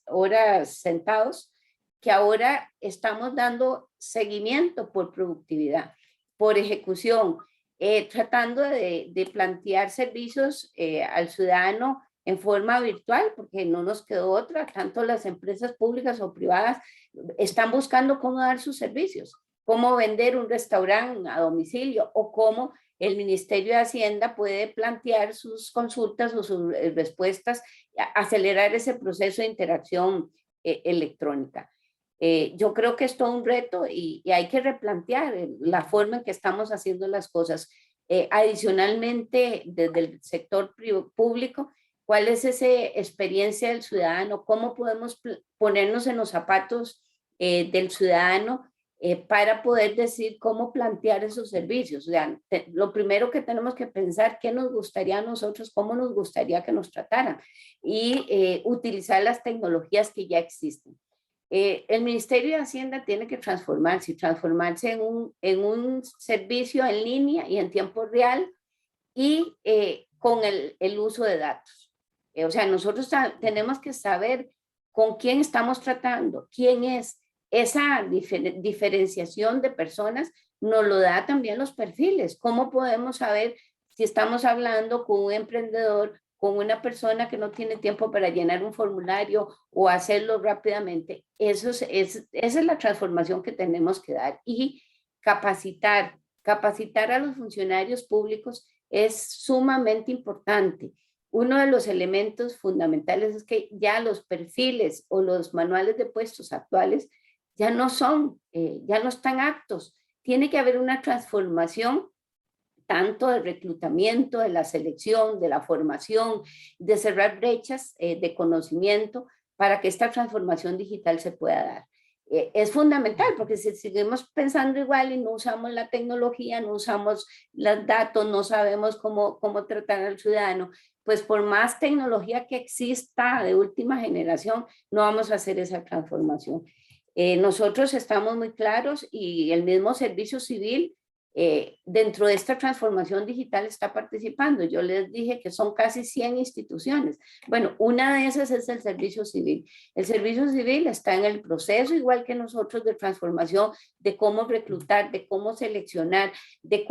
S6: sentados, que ahora estamos dando seguimiento por productividad, por ejecución, tratando de plantear servicios al ciudadano en forma virtual, porque no nos quedó otra, tanto las empresas públicas o privadas están buscando cómo dar sus servicios, cómo vender un restaurante a domicilio o cómo el Ministerio de Hacienda puede plantear sus consultas o sus respuestas, acelerar ese proceso de interacción electrónica. Yo creo que es todo un reto y hay que replantear la forma en que estamos haciendo las cosas. Adicionalmente, desde el sector público, ¿cuál es esa experiencia del ciudadano? ¿Cómo podemos ponernos en los zapatos del ciudadano para poder decir cómo plantear esos servicios? O sea, lo primero que tenemos que pensar, ¿qué nos gustaría a nosotros? ¿Cómo nos gustaría que nos trataran? Y utilizar las tecnologías que ya existen. El Ministerio de Hacienda tiene que transformarse en un servicio en línea y en tiempo real y con el uso de datos. O sea, nosotros tenemos que saber con quién estamos tratando, quién es. Esa diferenciación de personas nos lo da también los perfiles. ¿Cómo podemos saber si estamos hablando con un emprendedor, con una persona que no tiene tiempo para llenar un formulario o hacerlo rápidamente? Esa es la transformación que tenemos que dar. Y capacitar a los funcionarios públicos es sumamente importante. Uno de los elementos fundamentales es que ya los perfiles o los manuales de puestos actuales ya no están aptos. Tiene que haber una transformación tanto del reclutamiento, de la selección, de la formación, de cerrar brechas de conocimiento para que esta transformación digital se pueda dar. Es fundamental porque si seguimos pensando igual y no usamos la tecnología, no usamos los datos, no sabemos cómo tratar al ciudadano, pues por más tecnología que exista de última generación, no vamos a hacer esa transformación. Nosotros estamos muy claros y el mismo Servicio Civil dentro de esta transformación digital está participando. Yo les dije que son casi 100 instituciones. Bueno, una de esas es el Servicio Civil. El Servicio Civil está en el proceso, igual que nosotros, de transformación, de cómo reclutar, de cómo seleccionar, de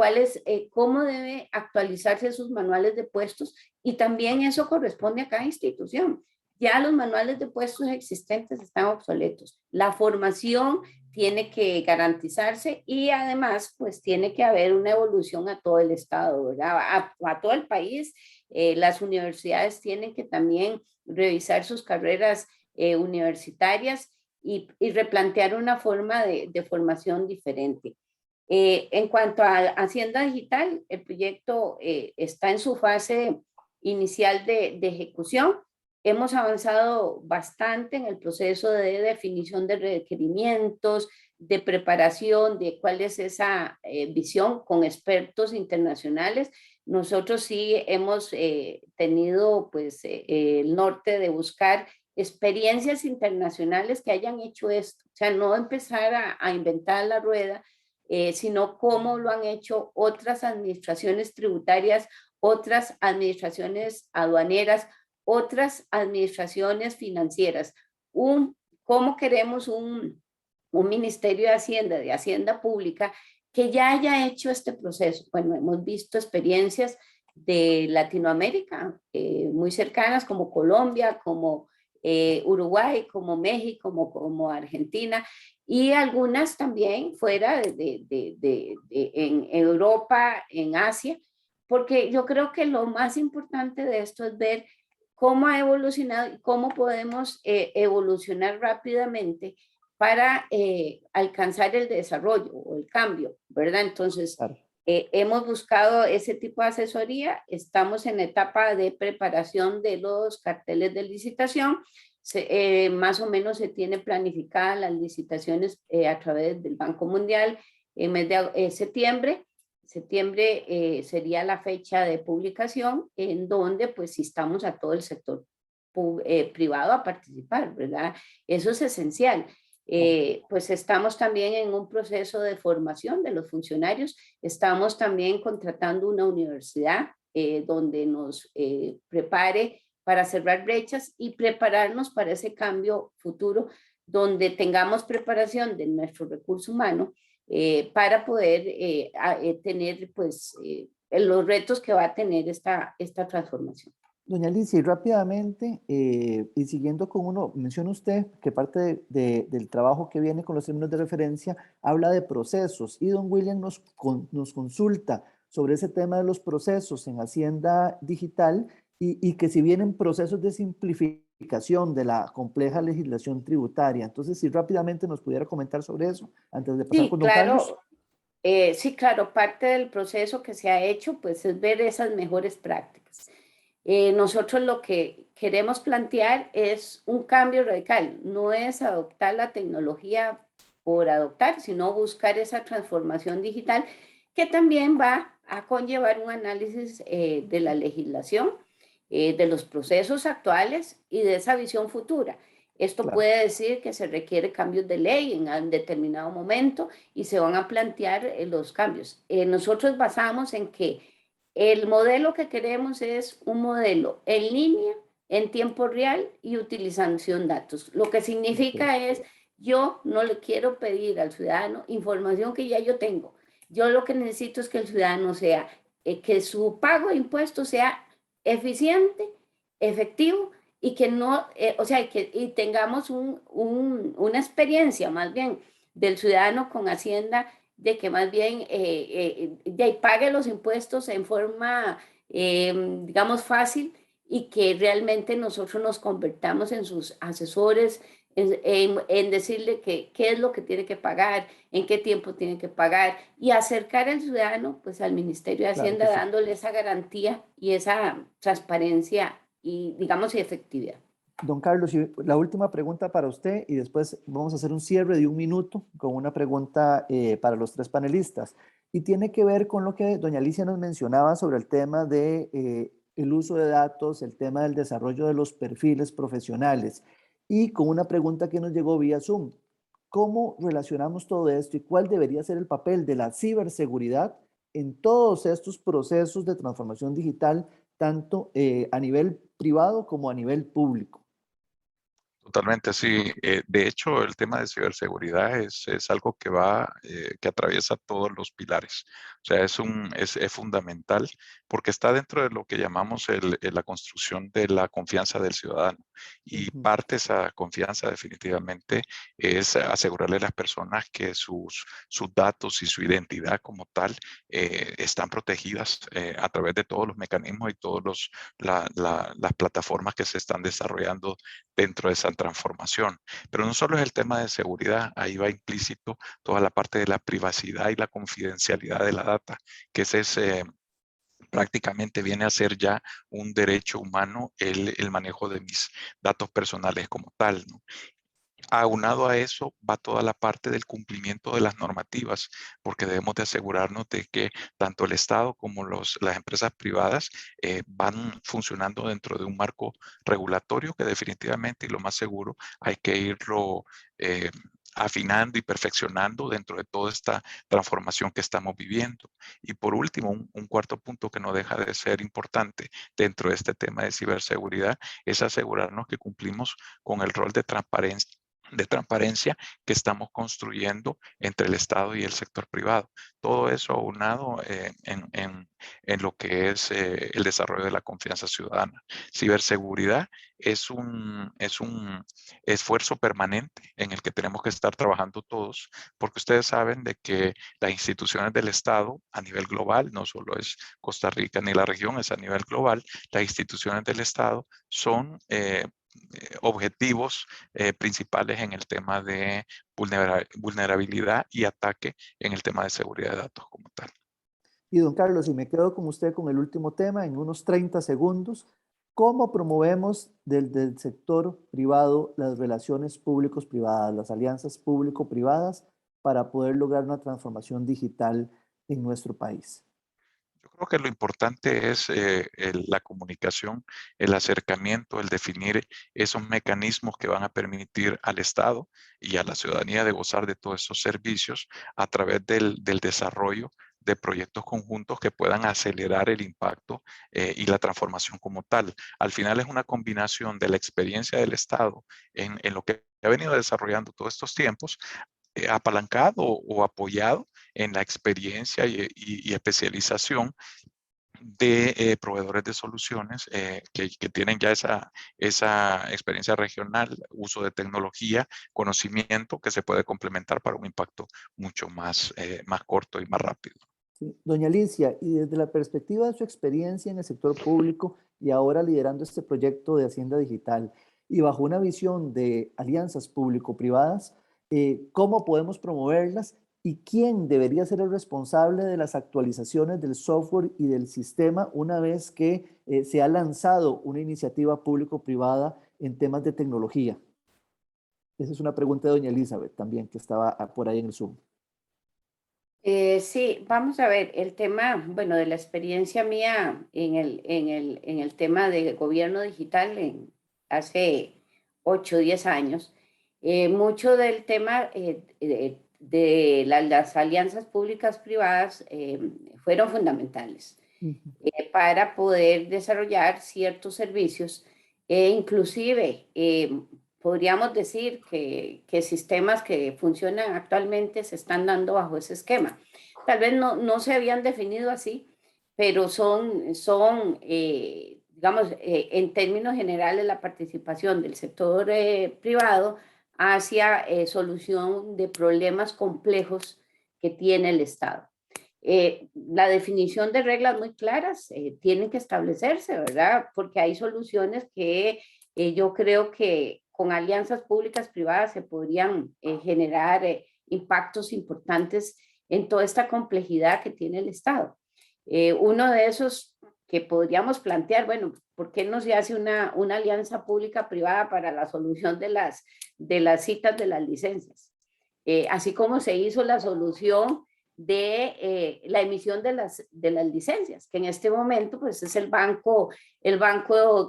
S6: cómo debe actualizarse sus manuales de puestos, y también eso corresponde a cada institución. Ya los manuales de puestos existentes están obsoletos. La formación tiene que garantizarse y además pues tiene que haber una evolución a todo el estado, ¿verdad? A todo el país. Las universidades tienen que también revisar sus carreras universitarias y replantear una forma de formación diferente. En cuanto a Hacienda Digital, el proyecto está en su fase inicial de ejecución. Hemos avanzado bastante en el proceso de definición de requerimientos, de preparación de cuál es esa visión con expertos internacionales. Nosotros sí hemos tenido pues el norte de buscar experiencias internacionales que hayan hecho esto, o sea, no empezar a inventar la rueda, sino cómo lo han hecho otras administraciones tributarias, otras administraciones aduaneras, otras administraciones financieras. ¿Cómo queremos un Ministerio de Hacienda Pública, que ya haya hecho este proceso? Bueno, hemos visto experiencias de Latinoamérica muy cercanas, como Colombia, como Uruguay, como México, como Argentina, y algunas también fuera en Europa, en Asia, porque yo creo que lo más importante de esto es ver cómo ha evolucionado y cómo podemos evolucionar rápidamente para alcanzar el desarrollo o el cambio, ¿verdad? Entonces,
S4: Claro.
S6: hemos buscado ese tipo de asesoría, estamos en etapa de preparación de los carteles de licitación, más o menos se tiene planificadas las licitaciones a través del Banco Mundial en mes de septiembre. Septiembre sería la fecha de publicación en donde pues instamos a todo el sector privado a participar, ¿verdad? Eso es esencial. Pues estamos también en un proceso de formación de los funcionarios, estamos también contratando una universidad donde nos prepare para cerrar brechas y prepararnos para ese cambio futuro, donde tengamos preparación de nuestro recurso humano para poder tener pues los retos que va a tener esta transformación.
S4: Doña Alicia, y rápidamente, y siguiendo con uno, menciona usted que parte del trabajo que viene con los términos de referencia habla de procesos, y don William nos consulta sobre ese tema de los procesos en Hacienda Digital y que si vienen procesos de simplificación de la compleja legislación tributaria. Entonces, si rápidamente nos pudiera comentar sobre eso antes de pasar
S6: Sí,
S4: con don Carlos.
S6: Sí, claro, parte del proceso que se ha hecho pues es ver esas mejores prácticas. Nosotros lo que queremos plantear es un cambio radical, no es adoptar la tecnología por adoptar, sino buscar esa transformación digital que también va a conllevar un análisis de la legislación, de los procesos actuales y de esa visión futura. Esto
S4: Claro.
S6: puede decir que se requiere cambios de ley en un determinado momento y se van a plantear los cambios. Nosotros basamos en que el modelo que queremos es un modelo en línea, en tiempo real y utilización de datos. Lo que significa es, yo no le quiero pedir al ciudadano información que ya yo tengo. Yo lo que necesito es que el ciudadano sea, que su pago de impuestos sea eficiente, efectivo y que no, o sea, y tengamos una experiencia más bien del ciudadano con Hacienda de que más bien pague los impuestos en forma, digamos, fácil y que realmente nosotros nos convertamos en sus asesores, en decirle qué es lo que tiene que pagar, en qué tiempo tiene que pagar y acercar al ciudadano pues al Ministerio de Hacienda,
S4: Claro que sí.
S6: dándole esa garantía y esa transparencia y, digamos, y efectividad.
S4: Don Carlos, y la última pregunta para usted y después vamos a hacer un cierre de 1 minuto con una pregunta para los 3 panelistas. Y tiene que ver con lo que doña Alicia nos mencionaba sobre el tema de el uso de datos, el tema del desarrollo de los perfiles profesionales y con una pregunta que nos llegó vía Zoom. ¿Cómo relacionamos todo esto y cuál debería ser el papel de la ciberseguridad en todos estos procesos de transformación digital, tanto a nivel privado como a nivel público?
S7: Totalmente, sí. De hecho, el tema de ciberseguridad es algo que que atraviesa todos los pilares. O sea, es fundamental porque está dentro de lo que llamamos la construcción de la confianza del ciudadano. Y parte de esa confianza definitivamente es asegurarle a las personas que sus datos y su identidad como tal están protegidas a través de todos los mecanismos y todas las plataformas que se están desarrollando dentro de esa transformación. Pero no solo es el tema de seguridad, ahí va implícito toda la parte de la privacidad y la confidencialidad de la data, que prácticamente viene a ser ya un derecho humano el manejo de mis datos personales como tal, ¿no? Aunado a eso va toda la parte del cumplimiento de las normativas, porque debemos de asegurarnos de que tanto el Estado como las empresas privadas van funcionando dentro de un marco regulatorio que definitivamente, y lo más seguro, hay que irlo afinando y perfeccionando dentro de toda esta transformación que estamos viviendo. Y por último, un cuarto punto que no deja de ser importante dentro de este tema de ciberseguridad es asegurarnos que cumplimos con el rol de transparencia que estamos construyendo entre el Estado y el sector privado. Todo eso aunado en lo que es el desarrollo de la confianza ciudadana. Ciberseguridad es un esfuerzo permanente en el que tenemos que estar trabajando todos, porque ustedes saben de que las instituciones del Estado a nivel global, no solo es Costa Rica ni la región, es a nivel global, las instituciones del Estado son objetivos principales en el tema de vulnerabilidad y ataque en el tema de seguridad de datos como tal.
S4: Y don Carlos, si me quedo con usted con el último tema, en unos 30 segundos, ¿cómo promovemos desde el sector privado las relaciones públicos-privadas, las alianzas público-privadas para poder lograr una transformación digital en nuestro país?
S7: Yo creo que lo importante es la comunicación, el acercamiento, el definir esos mecanismos que van a permitir al Estado y a la ciudadanía de gozar de todos esos servicios a través del desarrollo de proyectos conjuntos que puedan acelerar el impacto y la transformación como tal. Al final es una combinación de la experiencia del Estado en lo que ha venido desarrollando todos estos tiempos, apalancado o apoyado en la experiencia y especialización de proveedores de soluciones que tienen ya esa experiencia regional, uso de tecnología, conocimiento que se puede complementar para un impacto mucho más corto y más rápido.
S4: Sí. Doña Alicia, y desde la perspectiva de su experiencia en el sector público y ahora liderando este proyecto de Hacienda Digital y bajo una visión de alianzas público-privadas, ¿cómo podemos promoverlas y quién debería ser el responsable de las actualizaciones del software y del sistema una vez que se ha lanzado una iniciativa público-privada en temas de tecnología? Esa es una pregunta de doña Elizabeth también, que estaba por ahí en el Zoom.
S6: Sí, vamos a ver, el tema, bueno, de la experiencia mía en el tema de gobierno digital hace 8 o 10 años, mucho del tema de las alianzas públicas privadas fueron fundamentales para poder desarrollar ciertos servicios e inclusive podríamos decir que sistemas que funcionan actualmente se están dando bajo ese esquema. Tal vez no se habían definido así, pero digamos, en términos generales, la participación del sector privado hacia solución de problemas complejos que tiene el Estado. La definición de reglas muy claras tienen que establecerse, ¿verdad? Porque hay soluciones que yo creo que con alianzas públicas privadas se podrían generar impactos importantes en toda esta complejidad que tiene el Estado. Uno de esos que podríamos plantear, bueno, ¿por qué no se hace una alianza pública privada para la solución de las citas de las licencias? Así como se hizo la solución de la emisión de las licencias, que en este momento pues es el Banco de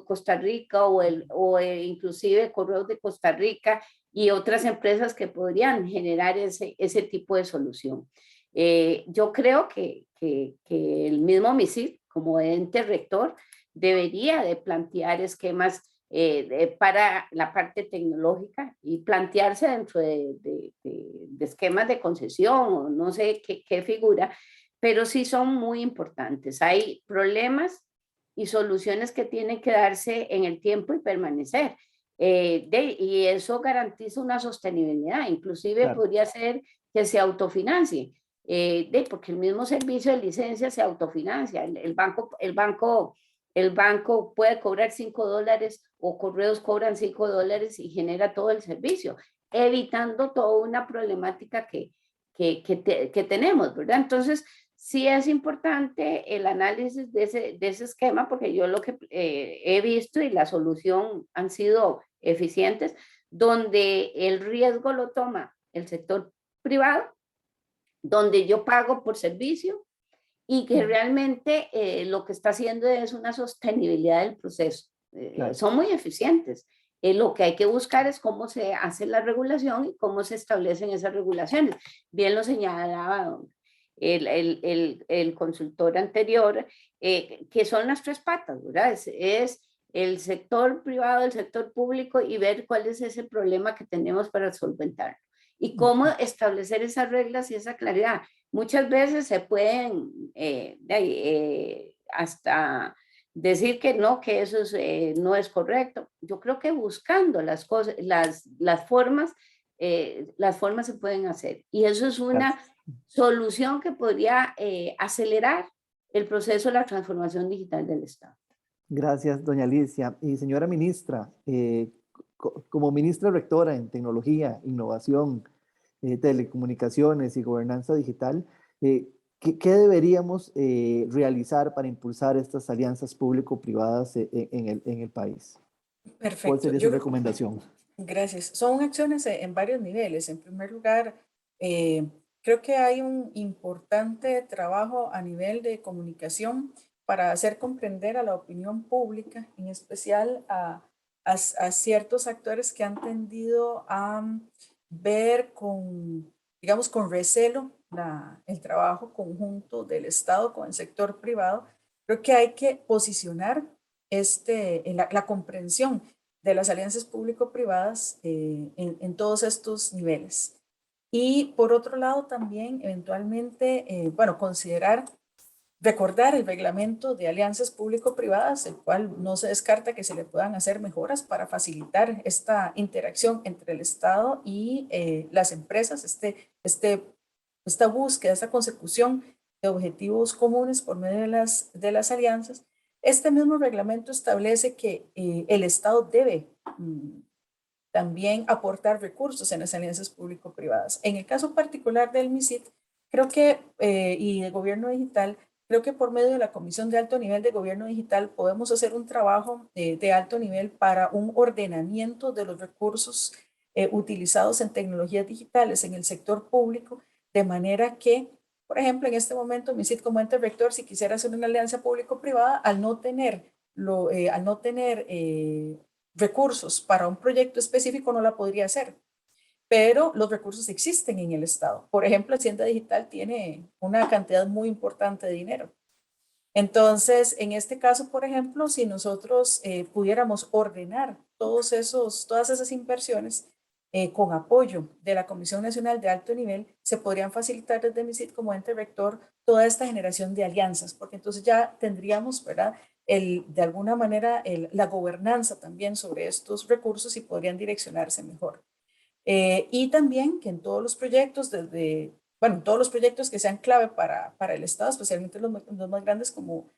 S6: Costa Rica o inclusive Correos de Costa Rica y otras empresas que podrían generar ese tipo de solución. Yo creo que el mismo MISID como ente rector debería de plantear esquemas para la parte tecnológica y plantearse dentro de esquemas de concesión o no sé qué figura, pero sí son muy importantes. Hay problemas y soluciones que tienen que darse en el tiempo y permanecer. Y eso garantiza una sostenibilidad, inclusive
S4: Claro.
S6: podría ser que se autofinancie, porque el mismo servicio de licencia se autofinancia. El banco puede cobrar $5 o Correos cobran $5 y genera todo el servicio, evitando toda una problemática que tenemos, ¿verdad? Entonces, sí es importante el análisis de ese esquema, porque yo lo que he visto y la solución han sido eficientes, donde el riesgo lo toma el sector privado, donde yo pago por servicio y que realmente lo que está haciendo es una sostenibilidad del proceso.
S4: Claro.
S6: Son muy eficientes. Lo que hay que buscar es cómo se hace la regulación y cómo se establecen esas regulaciones. Bien lo señalaba el consultor anterior, que son las tres patas, ¿verdad? Es el sector privado, el sector público y ver cuál es ese problema que tenemos para solventarlo. Y cómo establecer esas reglas y esa claridad. Muchas veces se pueden hasta decir que no, que eso no es correcto. Yo creo que buscando las cosas, las formas se pueden hacer. Y eso es una solución que podría acelerar el proceso de la transformación digital del Estado.
S4: Gracias, doña Alicia. Y señora ministra, como ministra rectora en tecnología, innovación, telecomunicaciones y gobernanza digital, ¿qué deberíamos realizar para impulsar estas alianzas público-privadas en el país?
S5: Perfecto.
S4: ¿Cuál sería su recomendación?
S5: Gracias. Son acciones en varios niveles. En primer lugar, creo que hay un importante trabajo a nivel de comunicación para hacer comprender a la opinión pública, en especial a ciertos actores que han tendido a ver con, digamos, con recelo el trabajo conjunto del Estado con el sector privado. Creo que hay que posicionar la comprensión de las alianzas público-privadas en todos estos niveles. Y por otro lado también eventualmente, recordar el reglamento de alianzas público-privadas, el cual no se descarta que se le puedan hacer mejoras para facilitar esta interacción entre el Estado y las empresas, esta búsqueda, esta consecución de objetivos comunes por medio de las alianzas. Este mismo reglamento establece que el Estado debe también aportar recursos en las alianzas público-privadas. En el caso particular del MISIT, creo que, y de gobierno digital, creo que por medio de la Comisión de Alto Nivel de Gobierno Digital podemos hacer un trabajo de alto nivel para un ordenamiento de los recursos utilizados en tecnologías digitales en el sector público, de manera que, por ejemplo, en este momento, MISIT como ente rector, si quisiera hacer una alianza público-privada, al no tener recursos para un proyecto específico, no la podría hacer. Pero los recursos existen en el Estado. Por ejemplo, Hacienda Digital tiene una cantidad muy importante de dinero. Entonces, en este caso, por ejemplo, si nosotros pudiéramos ordenar todas esas inversiones con apoyo de la Comisión Nacional de Alto Nivel, se podrían facilitar desde MISIT como ente rector toda esta generación de alianzas, porque entonces ya tendríamos, ¿verdad?, de alguna manera la gobernanza también sobre estos recursos y podrían direccionarse mejor. Y también que en todos los proyectos, todos los proyectos que sean clave para el Estado, especialmente los más grandes como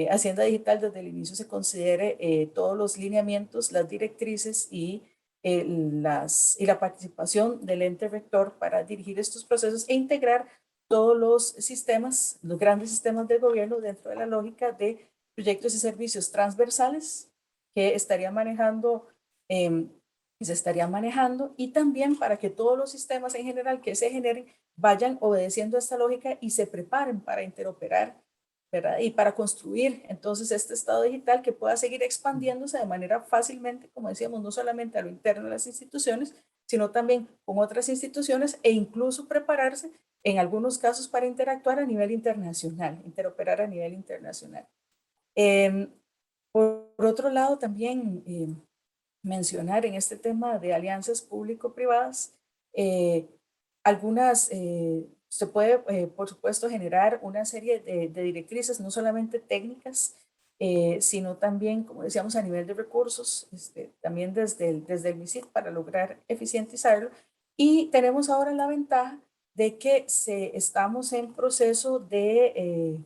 S5: Hacienda Digital, desde el inicio se considere todos los lineamientos, las directrices y la participación del ente rector para dirigir estos procesos e integrar todos los sistemas, los grandes sistemas del gobierno dentro de la lógica de proyectos y servicios transversales que estarían manejando se estaría manejando, y también para que todos los sistemas en general que se generen vayan obedeciendo esta lógica y se preparen para interoperar, ¿verdad? Y para construir entonces este Estado digital que pueda seguir expandiéndose de manera fácilmente, como decíamos, no solamente a lo interno de las instituciones, sino también con otras instituciones e incluso prepararse en algunos casos para interactuar a nivel internacional, interoperar a nivel internacional. Por otro lado, también mencionar en este tema de alianzas público-privadas, se puede, por supuesto, generar una serie de directrices, no solamente técnicas, sino también, como decíamos, a nivel de recursos, también desde el MISIT para lograr eficientizarlo. Y tenemos ahora la ventaja de que estamos en proceso de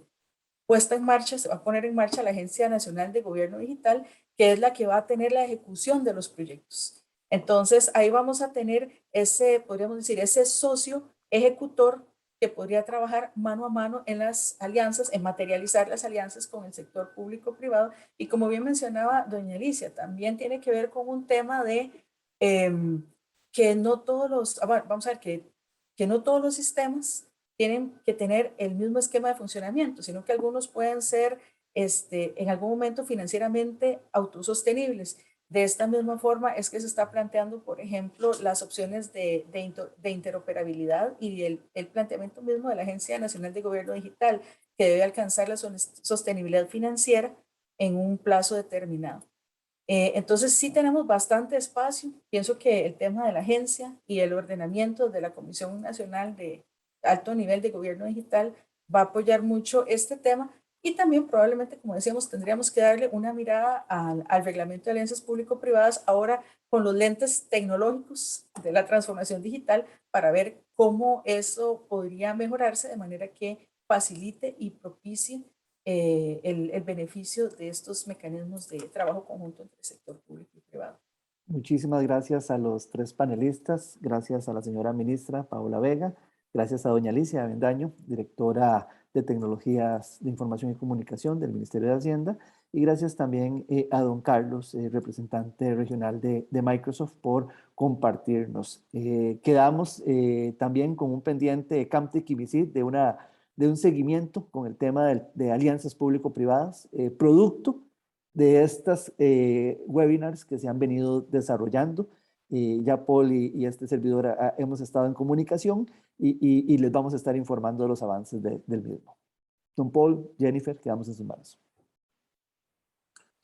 S5: puesta en marcha, se va a poner en marcha la Agencia Nacional de Gobierno Digital, que es la que va a tener la ejecución de los proyectos. Entonces, ahí vamos a tener podríamos decir, ese socio ejecutor que podría trabajar mano a mano en las alianzas, en materializar las alianzas con el sector público-privado. Y como bien mencionaba doña Alicia, también tiene que ver con un tema de que no todos los, bueno, vamos a ver, que no todos los sistemas tienen que tener el mismo esquema de funcionamiento, sino que algunos pueden ser en algún momento financieramente autosostenibles. De esta misma forma es que se está planteando, por ejemplo, las opciones de interoperabilidad y el planteamiento mismo de la Agencia Nacional de Gobierno Digital, que debe alcanzar la sostenibilidad financiera en un plazo determinado. Entonces sí tenemos bastante espacio. Pienso que el tema de la agencia y el ordenamiento de la Comisión Nacional de Alto Nivel de Gobierno Digital va a apoyar mucho este tema y también probablemente, como decíamos, tendríamos que darle una mirada al reglamento de alianzas público-privadas ahora con los lentes tecnológicos de la transformación digital para ver cómo eso podría mejorarse de manera que facilite y propicie el beneficio de estos mecanismos de trabajo conjunto entre el sector público y privado.
S4: Muchísimas gracias a los tres panelistas, gracias a la señora ministra Paola Vega, gracias a doña Alicia Avendaño, directora de Tecnologías de Información y Comunicación del Ministerio de Hacienda, y gracias también a don Carlos, representante regional de Microsoft, por compartirnos. Quedamos también con un pendiente CAMTEC y VISIT de un seguimiento con el tema de alianzas público-privadas, producto de estas webinars que se han venido desarrollando. Ya Paul y este servidor hemos estado en comunicación y les vamos a estar informando de los avances del mismo. Don Paul, Jennifer, quedamos en sus manos.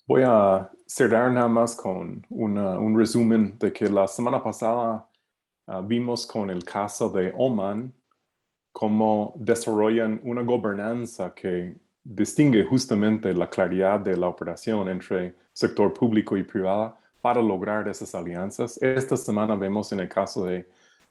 S2: Voy a cerrar nada más con un resumen de que la semana pasada vimos con el caso de Oman cómo desarrollan una gobernanza que distingue justamente la claridad de la operación entre sector público y privado para lograr esas alianzas. Esta semana vemos en el caso de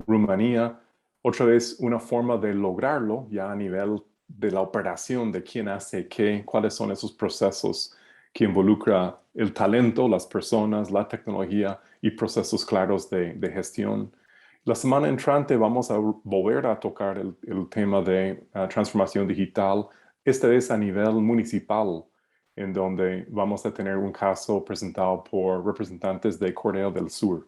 S2: Rumanía otra vez una forma de lograrlo ya a nivel de la operación, de quién hace qué, cuáles son esos procesos que involucra el talento, las personas, la tecnología y procesos claros de gestión. La semana entrante vamos a volver a tocar el tema de transformación digital, esta vez a nivel municipal, en donde vamos a tener un caso presentado por representantes de Corea del Sur.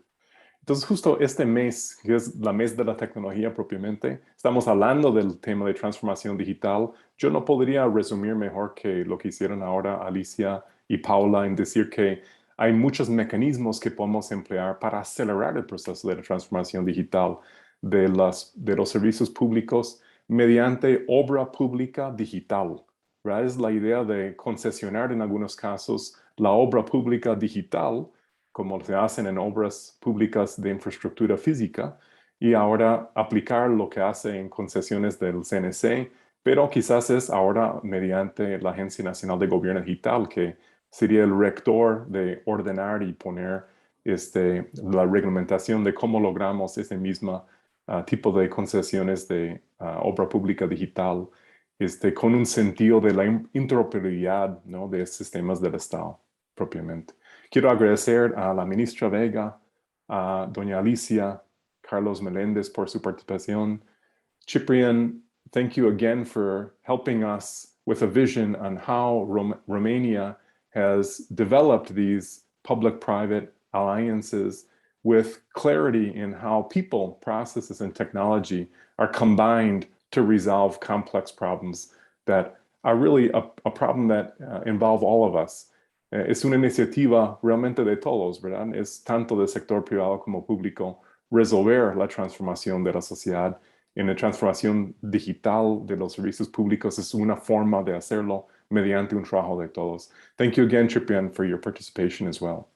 S2: Entonces, justo este mes, que es la mes de la tecnología propiamente, estamos hablando del tema de transformación digital. Yo no podría resumir mejor que lo que hicieron ahora Alicia y Paula en decir que hay muchos mecanismos que podemos emplear para acelerar el proceso de la transformación digital de los servicios públicos mediante obra pública digital, ¿verdad? Es la idea de concesionar en algunos casos la obra pública digital, como se hacen en obras públicas de infraestructura física, y ahora aplicar lo que hace en concesiones del CNC, pero quizás es ahora mediante la Agencia Nacional de Gobierno Digital, que sería el rector de ordenar y poner la reglamentación de cómo logramos ese mismo tipo de concesiones de obra pública digital, con un sentido de la interoperabilidad, ¿no?, de sistemas del Estado propiamente. Quiero agradecer a la ministra Vega, a doña Alicia, Carlos Meléndez por su participación. Ciprian, thank you again for helping us with a vision on how Romania has developed these public-private alliances with clarity in how people, processes, and technology are combined to resolve complex problems that are really a problem that involve all of us. Es una iniciativa realmente de todos, ¿verdad? Es tanto del sector privado como público resolver la transformación de la sociedad. En la transformación digital de los servicios públicos es una forma de hacerlo mediante un trabajo de todos. Thank you again, Ciprian, for your participation as well.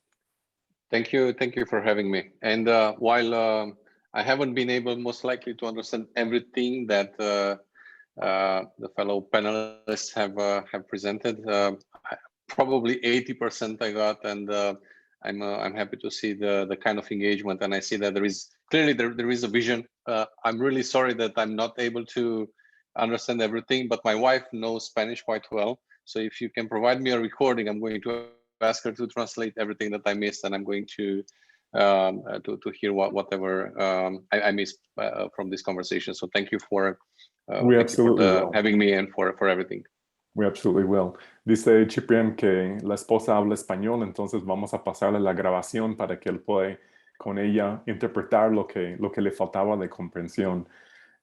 S3: Thank you for having me. And while I haven't been able, most likely, to understand everything that the fellow panelists have presented, probably 80% I got, and I'm happy to see the kind of engagement, and I see that there is clearly there is a vision. I'm really sorry that I'm not able to understand everything, but my wife knows Spanish quite well. So if you can provide me a recording, I'm going to ask her to translate everything that I missed, and I'm going to hear whatever I missed from this conversation. So thank you for having me and for everything.
S2: We absolutely will. Dice Ciprian que la esposa habla español, entonces vamos a pasarle la grabación para que él pueda con ella interpretar lo que le faltaba de comprensión.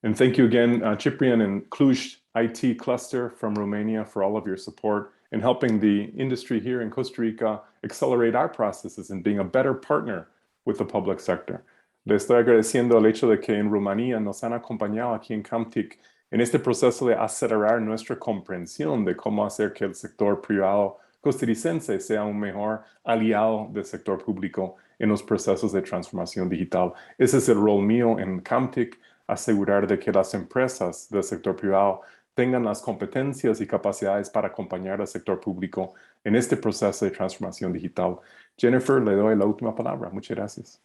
S2: And thank you again, Ciprian and Cluj IT Cluster from Romania for all of your support in helping the industry here in Costa Rica accelerate our processes and being a better partner with the public sector. Le estoy agradeciendo el hecho de que en Rumanía nos han acompañado aquí en CAMTIC en este proceso de acelerar nuestra comprensión de cómo hacer que el sector privado costarricense sea un mejor aliado del sector público en los procesos de transformación digital. Ese es el rol mío en CAMTIC, asegurar de que las empresas del sector privado tengan las competencias y capacidades para acompañar al sector público en este proceso de transformación digital. Jennifer, le doy la última palabra. Muchas gracias.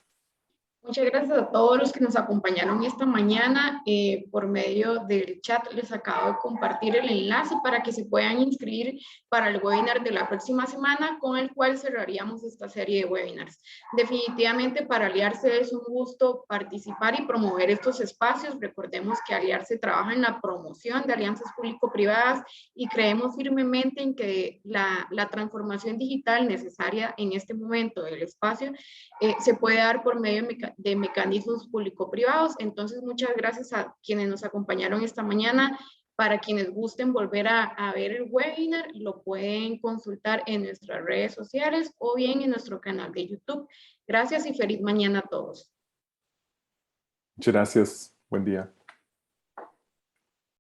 S1: Muchas gracias a todos los que nos acompañaron esta mañana. Por medio del chat les acabo de compartir el enlace para que se puedan inscribir para el webinar de la próxima semana, con el cual cerraríamos esta serie de webinars. Definitivamente para Aliarse es un gusto participar y promover estos espacios. Recordemos que Aliarse trabaja en la promoción de alianzas público-privadas y creemos firmemente en que la transformación digital necesaria en este momento del espacio se puede dar por medio de mecanismos público-privados. Entonces, muchas gracias a quienes nos acompañaron esta mañana. Para quienes gusten volver a ver el webinar, lo pueden consultar en nuestras redes sociales o bien en nuestro canal de YouTube. Gracias y feliz mañana a todos.
S2: Muchas gracias. Buen día.